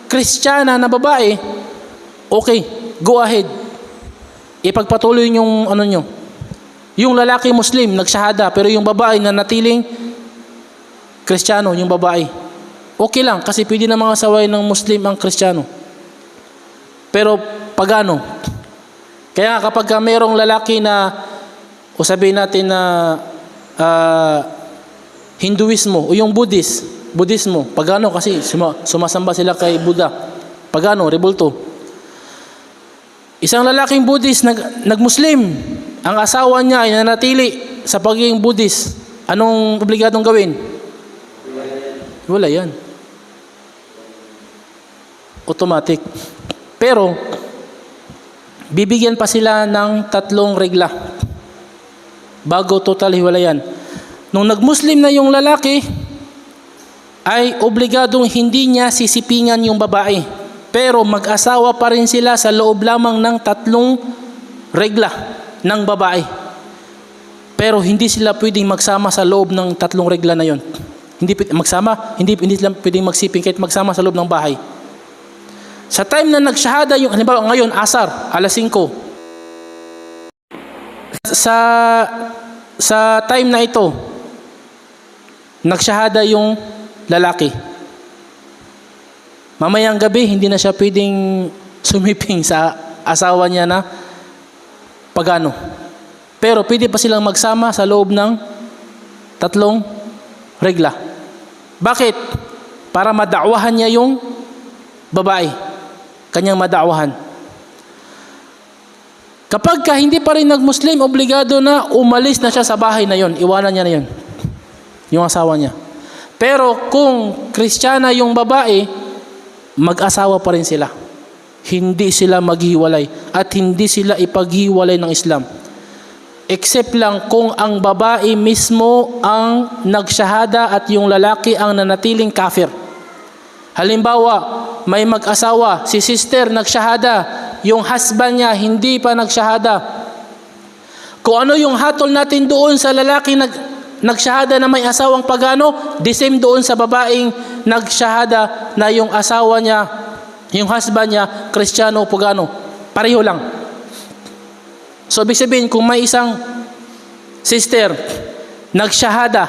Kristiyana na babae, okay, go ahead. Ipagpatuloy yung ano nyo. Yung lalaki Muslim, nagsyahada, pero yung babae na natiling Kristiyano, yung babae. Okay lang, kasi pwede na mga saway ng Muslim ang Kristiyano. Pero pagano? Kaya kapag mayroong lalaki na, o sabihin natin na Hinduismo, o yung Budismo, pagano kasi sumasamba sila kay Buddha. Pagano, rebulto. Isang lalaking Buddhist nag-Muslim, ang asawa niya ay nanatili sa pagiging Buddhist. Anong obligadong gawin? Wala yan. Automatic. Pero, bibigyan pa sila ng 3 regla bago total hiwalayan. Nung nag-Muslim na yung lalaki, ay obligadong hindi niya sisipingan yung babae. Pero mag-asawa pa rin sila sa loob lamang ng 3 regla ng babae. Pero hindi sila pwedeng magsama sa loob ng 3 regla na yon. Hindi magsama, hindi sila pwedeng magsiping kahit magsama sa loob ng bahay. Sa time na nagsyahada yung, halimbawa ngayon, asar, alas 5. Sa time na ito, nagsyahada yung lalaki. Mamayang gabi, hindi na siya pwedeng sumiping sa asawa niya na pagano. Pero pwede pa silang magsama sa loob ng 3 regla. Bakit? Para madakwahan niya yung babae. Kanyang madakwahan. Kapag hindi pa rin nag-Muslim, obligado na umalis na siya sa bahay na yon. Iwanan niya na yon. Yung asawa niya. Pero kung Kristiyana yung babae, mag-asawa pa rin sila. Hindi sila maghiwalay at hindi sila ipaghiwalay ng Islam. Except lang kung ang babae mismo ang nagsyahada at yung lalaki ang nanatiling kafir. Halimbawa, may mag-asawa, si sister nagsyahada, yung husband niya hindi pa nagsyahada. Kung ano yung hatol natin doon sa lalaki nagsyahada na may asawang pagano, the same doon sa babaeng nagsyahada na yung asawa niya, yung husband niya, Kristiyano o pagano. Pareho lang. So, ibig sabihin, kung may isang sister nagsyahada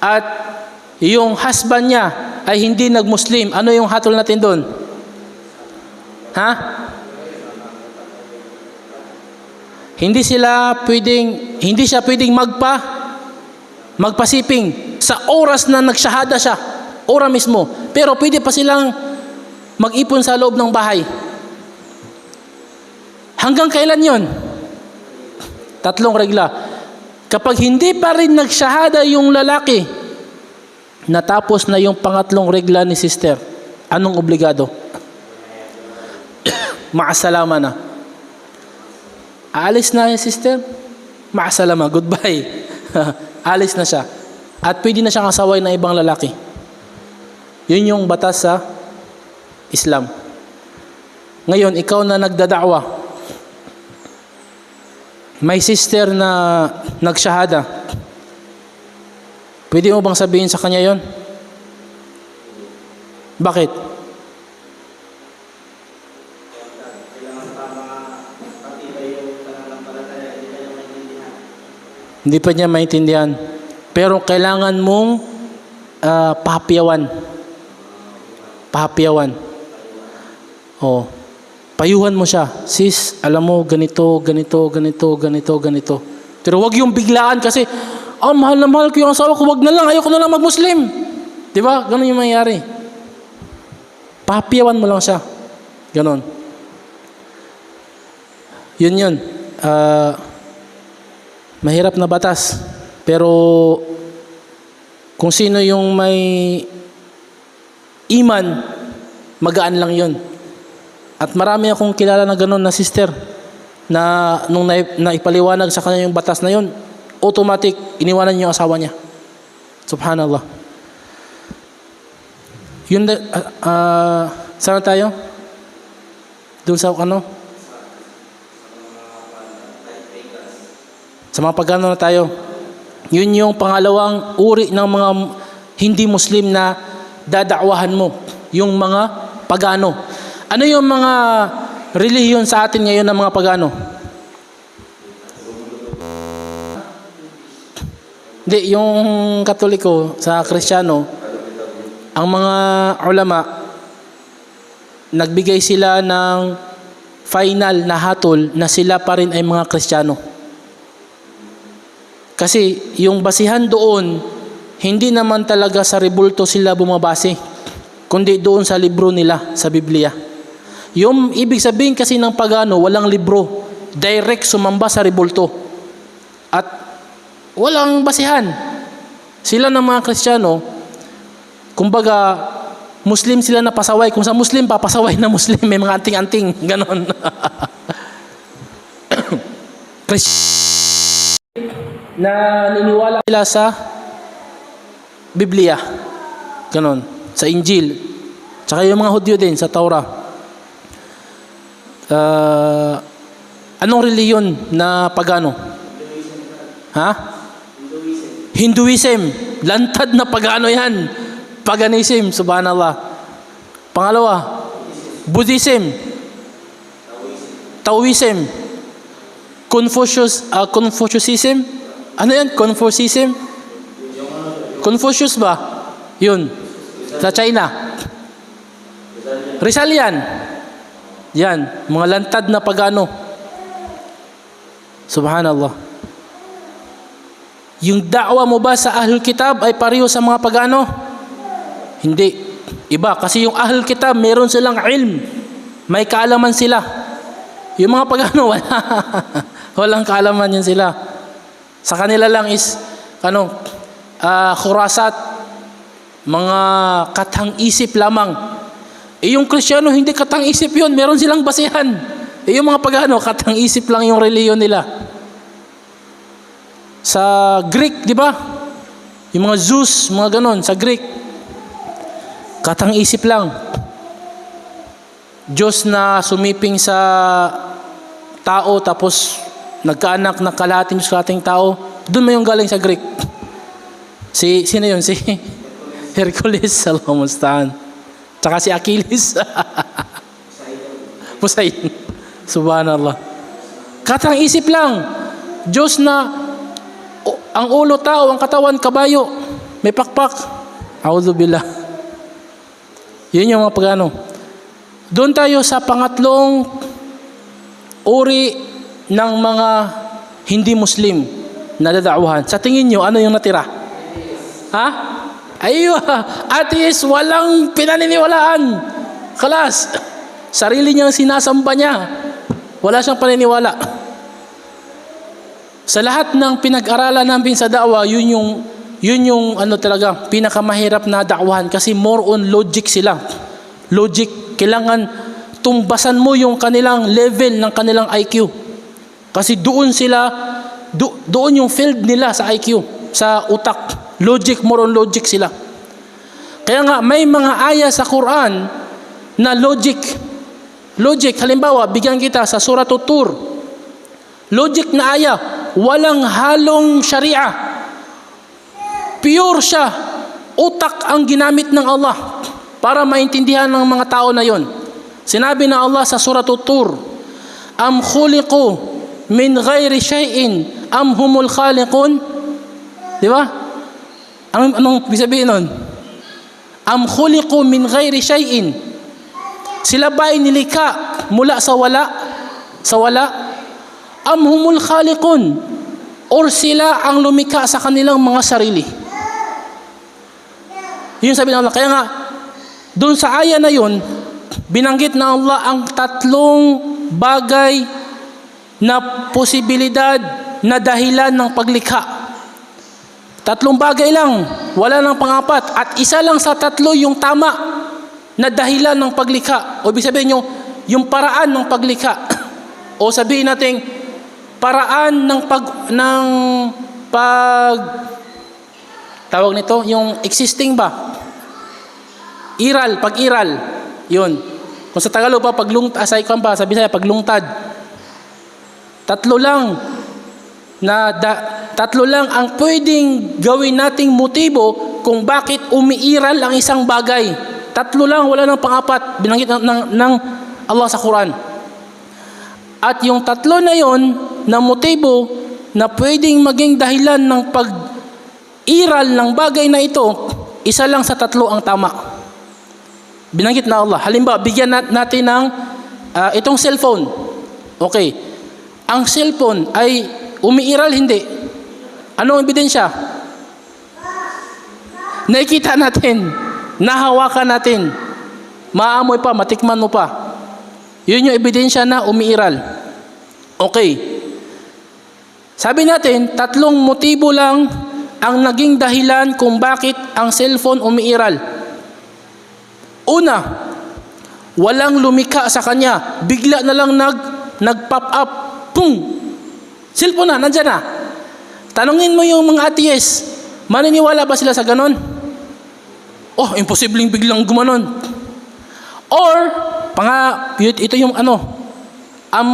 at yung husband niya ay hindi nag-Muslim, ano yung hatol natin doon? Ha? Hindi siya pwedeng magpasiping sa oras na nagsyahada siya, ora mismo. Pero pwede pa silang mag-ipon sa loob ng bahay. Hanggang kailan yon? 3 regla. Kapag hindi pa rin nagsyahada yung lalaki, natapos na yung 3 regla ni sister. Anong obligado? Maasalama na. Aalis na yung sister? Maasalama, goodbye. Alis na siya. At pwede na siyang asaway ng ibang lalaki. Yun yung batas sa Islam. Ngayon, ikaw na nagdada'wa, may sister na nagsyahada, pwede mo bang sabihin sa kanya yon? Bakit? Hindi pa niya maintindihan. Pero kailangan mong pahapyawan. Oh. Payuhan mo siya. Sis, alam mo, ganito. Pero wag yung biglaan kasi, mahal na mahal ko yung asawa ko, wag na lang, ayoko na lang mag-Muslim. Diba? Ganon yung mangyari. Pahapyawan mo lang siya. Ganon. Yun. Mahirap na batas. Pero, kung sino yung may iman, magaan lang yun. At marami akong kilala na gano'n na sister na nung naipaliwanag sa kanya yung batas na yun, automatic iniwanan niya yung asawa niya. Subhanallah. Yun, saan tayo? Doon sa ano? Sa mga pagano na tayo. Yun yung pangalawang uri ng mga hindi Muslim na dadakwahan mo. Yung mga pagano. Ano yung mga relihiyon sa atin ngayon ng mga pagano? Hindi, yung Katoliko sa Kristiyano, ang mga ulama, nagbigay sila ng final na hatol na sila pa rin ay mga Kristiyano. Kasi yung basihan doon, hindi naman talaga sa rebulto sila bumabase, kundi doon sa libro nila, sa Biblia. Yung ibig sabihin kasi ng pagano, walang libro. Direct sumamba sa rebulto. At walang basihan. Sila ng mga Kristiyano, kumbaga, Muslim sila na pasaway. Kung sa Muslim, papasaway na Muslim. May mga anting-anting. Ganon. Na niniwala sila sa Biblia. Ganon. Sa Injil. Tsaka yung mga Hudyo din, sa Taurah. Anong reliyon na pagano? Ha? Hinduism. Lantad na pagano yan. Paganism, subhanallah. Pangalawa, Buddhism. Taoism. Confucianism. Ano yan? Confucianism? Confucius ba? Yun. Sa China. Rizalian. Yan. Mga lantad na pagano. Subhanallah. Yung da'wa mo ba sa Ahlul Kitab ay pareho sa mga pagano? Hindi. Iba. Kasi yung Ahlul Kitab, meron silang ilm. May kaalaman sila. Yung mga pagano, wala. Walang kaalaman yan sila. Sa kanila lang is, khurasat, mga katang-isip lamang. Yung Kristiyano, hindi katang-isip yun. Meron silang basihan. Yung mga pagano, katang-isip lang yung reliyon nila. Sa Greek, di ba? Yung mga Zeus, mga ganon, sa Greek. Katang-isip lang. Diyos na sumiping sa tao, tapos nagkaanak na kalahating Diyos kalahating tao. Doon mo yung galing sa Greek. Sino yun? Si Hercules, Allahumma musta'an. Tsaka si Achilles. Poseidon. Subhanallah. Katang-isip lang. Diyos na ang ulo tao, ang katawan kabayo. May pakpak. A'udzubillah. Yun yung mga pagano. Doon tayo sa pangatlong uri ng mga hindi Muslim na dadauhan, sa tingin nyo, ano yung natira? Ha? Ayun, atheist, walang pinaniniwalaan. Kalas, sarili niyang sinasamba niya. Wala siyang paniniwala. Sa lahat ng pinag-aralan namin sa da'wa, yun yung ano talaga, pinakamahirap na da'wahan kasi more on logic sila. Logic, kailangan tumbasan mo yung kanilang level ng kanilang IQ. Kasi doon yung field nila sa IQ, sa utak. Logic, more on logic sila. Kaya nga, may mga aya sa Quran na logic. Logic, halimbawa, bigyan kita sa Surah Tur. Logic na aya, walang halong sharia. Pure siya. Utak ang ginamit ng Allah para maintindihan ng mga tao na yon. Sinabi na Allah sa Surah Tur, Am khuliqu min ghairi shay'in am humul khaliqun. Di ba? Anong sabihin nun? Am khuliqu min ghairi shay'in. Sila ba'y nilikha mula sa wala? Sa wala? Am humul khaliqun. Or sila ang lumikha sa kanilang mga sarili. Yun sabi ng Allah. Kaya nga, doon sa aya na yun, binanggit na Allah ang tatlong bagay na posibilidad na dahilan ng paglikha. Tatlong bagay lang, wala nang pangapat. At isa lang sa tatlo yung tama na dahilan ng paglikha. O ibig sabihin nyo, yung paraan ng paglikha. O sabihin natin, paraan ng tawag nito, yung existing ba? Iral, pag-iral. Yun. Kung sa Tagalog pa, sabi saya, paglungtad. Tatlo lang ang pwedeng gawin nating motibo kung bakit umiiral ang isang bagay. Tatlo lang, wala nang pangapat. Binanggit ng Allah sa Quran. At yung tatlo na yon na motibo na pwedeng maging dahilan ng pag-iral ng bagay na ito, isa lang sa tatlo ang tama. Binanggit na Allah. Halimbawa, bigyan natin ng itong cellphone. Okay. Ang cellphone ay umiiral, hindi. Anong ebidensya? Nakikita natin, nahawakan natin, maamoy pa, matikman mo pa. Yun yung ebidensya na umiiral. Okay. Sabi natin, tatlong motibo lang ang naging dahilan kung bakit ang cellphone umiiral. Una, walang lumikha sa kanya. Bigla na lang nag-pop up. Pum! Cellphone na, nandyan na. Tanungin mo yung mga atheist, maniniwala ba sila sa ganon? Oh, imposibleng biglang gumanon. Or, ito yung am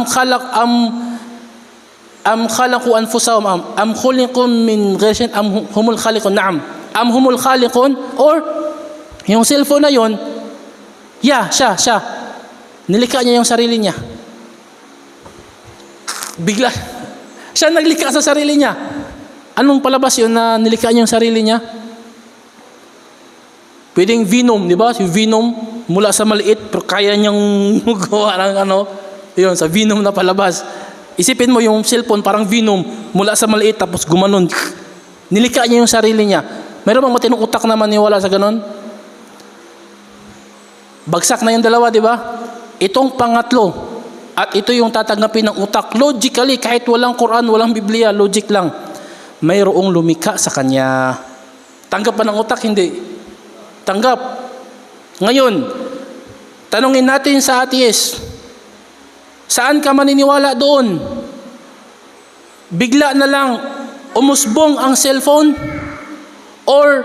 khalaqu anfusahum am khuliqu min ghayrin am humul khaliqun. Na'am. Am humul khaliqun, or yung cellphone na yon, siya. Nilikha niya yung sarili niya. Bigla siya naglikha sa sarili niya. Anong palabas yun na nilikha niya yung sarili niya? Pwedeng Venom, di ba? Si Venom, mula sa maliit, pero kaya niyang magawa ng yun, sa Venom na palabas. Isipin mo yung cellphone, parang Venom, mula sa maliit, tapos gumanon. Nilikha niya yung sarili niya. Mayroon bang matinong utak na maniwala sa ganon? Bagsak na yung dalawa, di ba? Itong pangatlo, at ito yung tatanggapin ng utak. Logically, kahit walang Quran, walang Biblia, logic lang. Mayroong lumikha sa kanya. Tanggap ba ng utak? Hindi. Tanggap. Ngayon, tanungin natin sa atheist, saan ka maniniwala doon? Bigla na lang umusbong ang cellphone? Or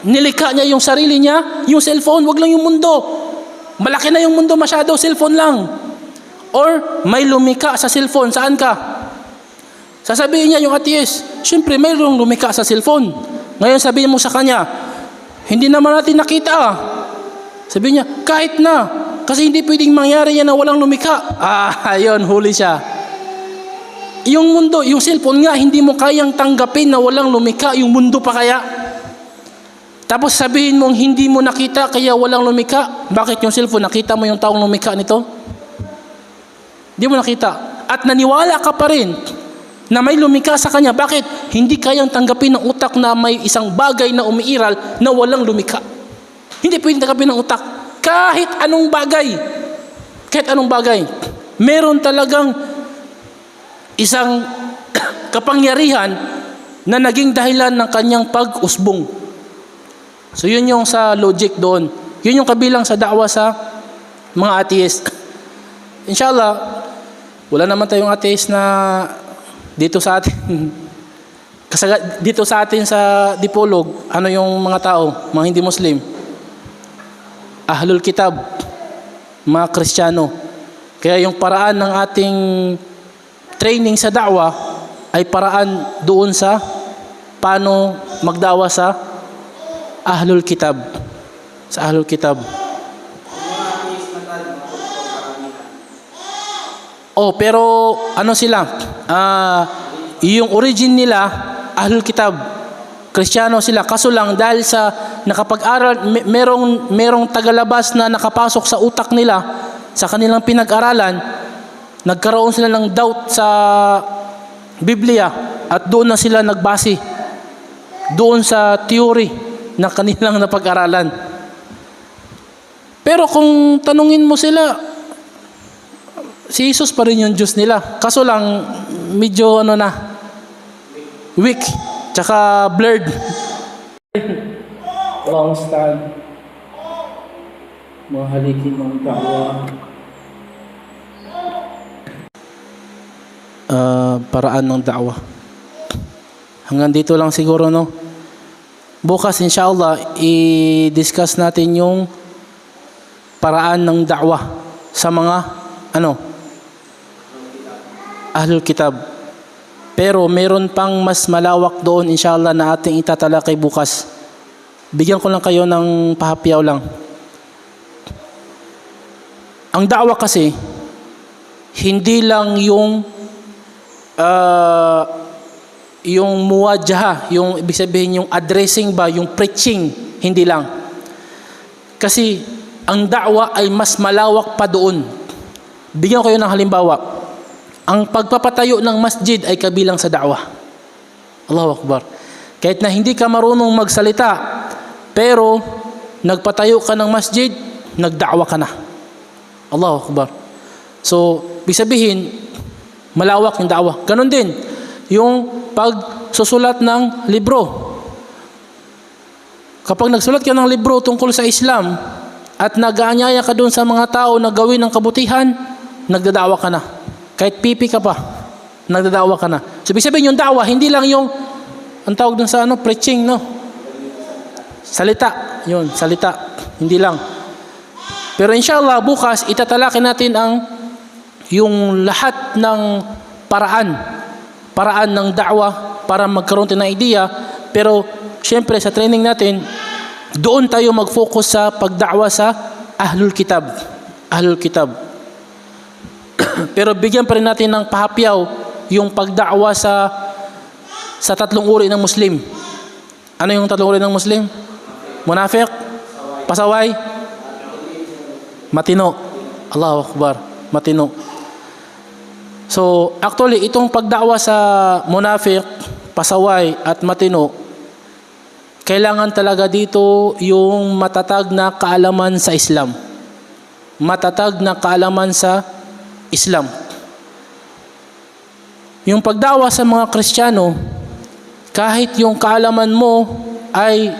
nilikha niya yung sarili niya? Yung cellphone, wag lang yung mundo. Malaki na yung mundo masyado, cellphone lang. Or may lumikha sa cellphone, saan ka? Sasabihin niya yung atheist, siyempre mayroong lumikha sa cellphone. Ngayon sabihin mo sa kanya, hindi naman natin nakita. Sabihin niya, kahit na, kasi hindi pwedeng mangyari yan na walang lumikha. Ayun, huli siya. Yung mundo, yung cellphone nga, hindi mo kayang tanggapin na walang lumikha, yung mundo pa kaya? Tapos sabihin mong hindi mo nakita kaya walang lumikha. Bakit yung cellphone, nakita mo yung taong lumikha nito? Di mo nakita. At naniwala ka pa rin na may lumikha sa kanya. Bakit? Hindi kayang tanggapin ng utak na may isang bagay na umiiral na walang lumikha. Hindi pwedeng tanggapin ng utak. Kahit anong bagay. Kahit anong bagay. Meron talagang isang kapangyarihan na naging dahilan ng kanyang pag-usbong. So yun yung sa logic doon. Yun yung kabilang sa da'wa sa mga atheist. Inshallah, wala naman tayong atheist na dito sa atin. Kasi dito sa atin sa Dipolog, ano yung mga tao, mga hindi Muslim? Ahlul Kitab, mga Kristiyano. Kaya yung paraan ng ating training sa da'wa ay paraan doon sa paano magdawa sa Ahlul Kitab. Sa Ahlul Kitab. Oh, pero ano sila? Yung origin nila, Ahlul Kitab. Kristiyano sila. Kaso lang dahil sa nakapag-aral, merong tagalabas na nakapasok sa utak nila, sa kanilang pinag-aralan, nagkaroon sila ng doubt sa Biblia at doon na sila nagbase. Doon sa theory na kanilang napag-aralan. Pero kung tanungin mo sila, si Jesus pa rin yung Diyos nila. Kaso lang, medyo weak, tsaka blurred. Long stand. Mga halikin ng da'wa. Paraan ng da'wa. Hanggang dito lang siguro, no? Bukas, inshallah, i-discuss natin yung paraan ng da'wa sa mga, Ahlul Kitab. Pero meron pang mas malawak doon, inshallah, na ating itatalakay bukas. Bigyan ko lang kayo ng pahapyaw lang. Ang da'wa kasi, hindi lang yung muwadjaha, yung ibig sabihin yung addressing ba, yung preaching, hindi lang. Kasi ang da'wa ay mas malawak pa doon. Bigyan ko kayo ng halimbawa. Ang pagpapatayo ng masjid ay kabilang sa da'wa. Allahu Akbar. Kahit na hindi ka marunong magsalita, pero nagpatayo ka ng masjid, nagda'wa ka na. Allahu Akbar. So, ibig sabihin, malawak yung da'wa. Ganon din, yung pagsusulat ng libro. Kapag nagsulat ka ng libro tungkol sa Islam at nag-aanyaya ka doon sa mga tao na gawin ng kabutihan, nagdada'wa ka na. Kahit pipi ka pa, nagdada'wa ka na. So, ibig sabihin yung da'wa, hindi lang yung, ang tawag doon sa preaching, no? Salita. Yun, salita. Hindi lang. Pero inshallah, bukas, itatalaki natin yung lahat ng paraan ng da'wa para magkaroon tayo ng idea. Pero, syempre, sa training natin, doon tayo mag-focus sa pagda'wa sa Ahlul Kitab. Ahlul Kitab. Pero bigyan pa rin natin ng pahapyaw yung pagda'wa sa tatlong uri ng Muslim. Ano yung tatlong uri ng Muslim? Munafiq, pasaway, matino. Allahu Akbar, matino. So, actually, itong pagda'wa sa munafiq, pasaway, at matino, kailangan talaga dito yung matatag na kaalaman sa Islam. Matatag na kaalaman sa Islam. Yung pagdawa sa mga Kristiyano, kahit yung kaalaman mo ay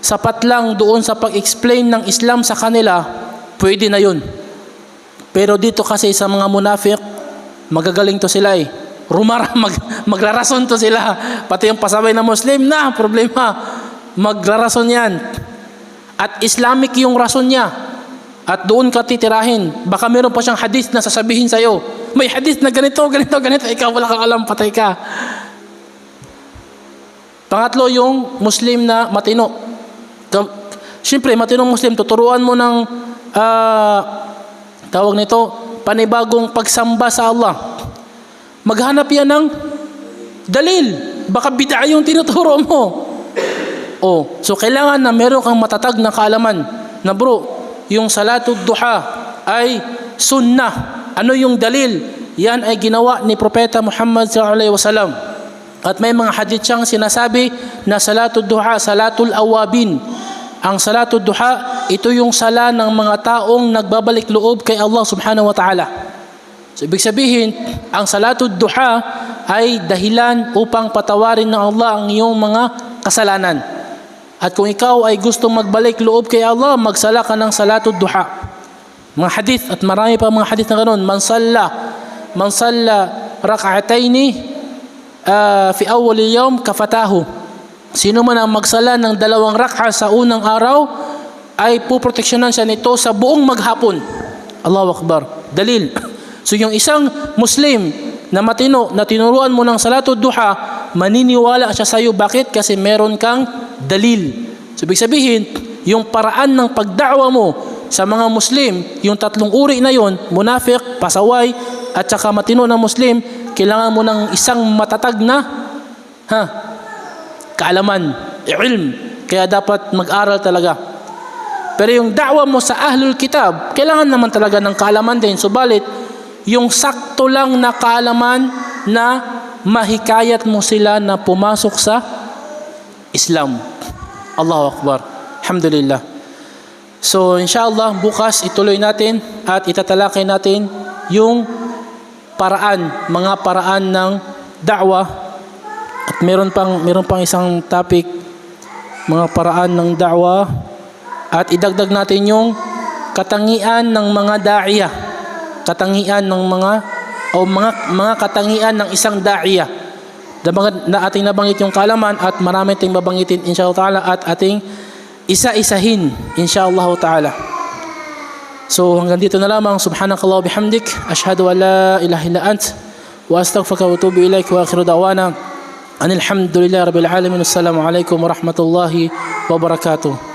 sapat lang doon sa pag-explain ng Islam sa kanila, pwede na yun. Pero dito kasi sa mga munafiq, magagaling to sila magrarason to sila. Pati yung pasaway na Muslim, problema. Magrarason yan. At Islamic yung rason niya. At doon ka titirahin. Baka meron pa siyang hadith na sasabihin sa'yo. May hadith na ganito. Ikaw wala kang alam, patay ka. Pangatlo, yung Muslim na matino. Siyempre, matinong Muslim, tuturuan mo ng tawag nito, panibagong pagsamba sa Allah. Maghanap yan ng dalil. Baka bid'a yung tinuturo mo. So kailangan na meron kang matatag na kaalaman na bro, yung salatud duha ay sunnah, Ano yung dalil? Yan ay ginawa ni Propeta Muhammad sallallahu alaihi wasallam. At may mga hadith siyang sinasabi na salatul duha, salatul awabin. Ang salatul duha, ito yung sala ng mga taong nagbabalik loob kay Allah subhanahu wa ta'ala. So, ibig sabihin, ang salatul duha ay dahilan upang patawarin ng Allah ang iyong mga kasalanan. At kung ikaw ay gustong magbalik loob kay Allah, magsala ka ng salatul duha. Mga hadith, at marami pa mga hadith na ganoon. Man salla rak'ataini fi awwal yawm kafatahu. Sino man ang magsala ng 2 rak'a sa unang araw ay puproteksyonan siya nito sa buong maghapon. Allahu Akbar. Dalil. So yung isang Muslim na matino, na tinuruan mo ng salatul duha, maniniwala siya sa iyo. Bakit? Kasi meron kang dalil. So ibig sabihin, yung paraan ng pagda'wa mo sa mga Muslim, yung 3 uri na yon, munafiq, pasaway, at saka matino na Muslim, kailangan mo ng isang matatag na kaalaman, ilm. Kaya dapat mag-aral talaga. Pero yung da'wa mo sa ahlul kitab, kailangan naman talaga ng kaalaman din. Subalit, yung sakto lang na kaalaman na mahikayat mo sila na pumasok sa Islam. Allahu Akbar. Alhamdulillah. So, inshallah, bukas ituloy natin at itatalakay natin yung mga paraan ng da'wa. At meron pang isang topic, mga paraan ng da'wa, at idagdag natin yung katangian ng mga da'iya. Katangian ng mga katangian ng isang da'iya. Na ating nabanggit yung kaalaman at marami tayong babanggitin inshallah ta'ala at ating isa-isahin inshallah ta'ala. So hanggang dito na lamang. Subhanakallah wa bihamdik. Ashhadu an la ilaha illa ant. Wa astaghfiruka wa atubu ilaik. Wa akhiru da'wana. Alhamdulillah Rabbil Alamin. Assalamu alaikum warahmatullahi wabarakatuh.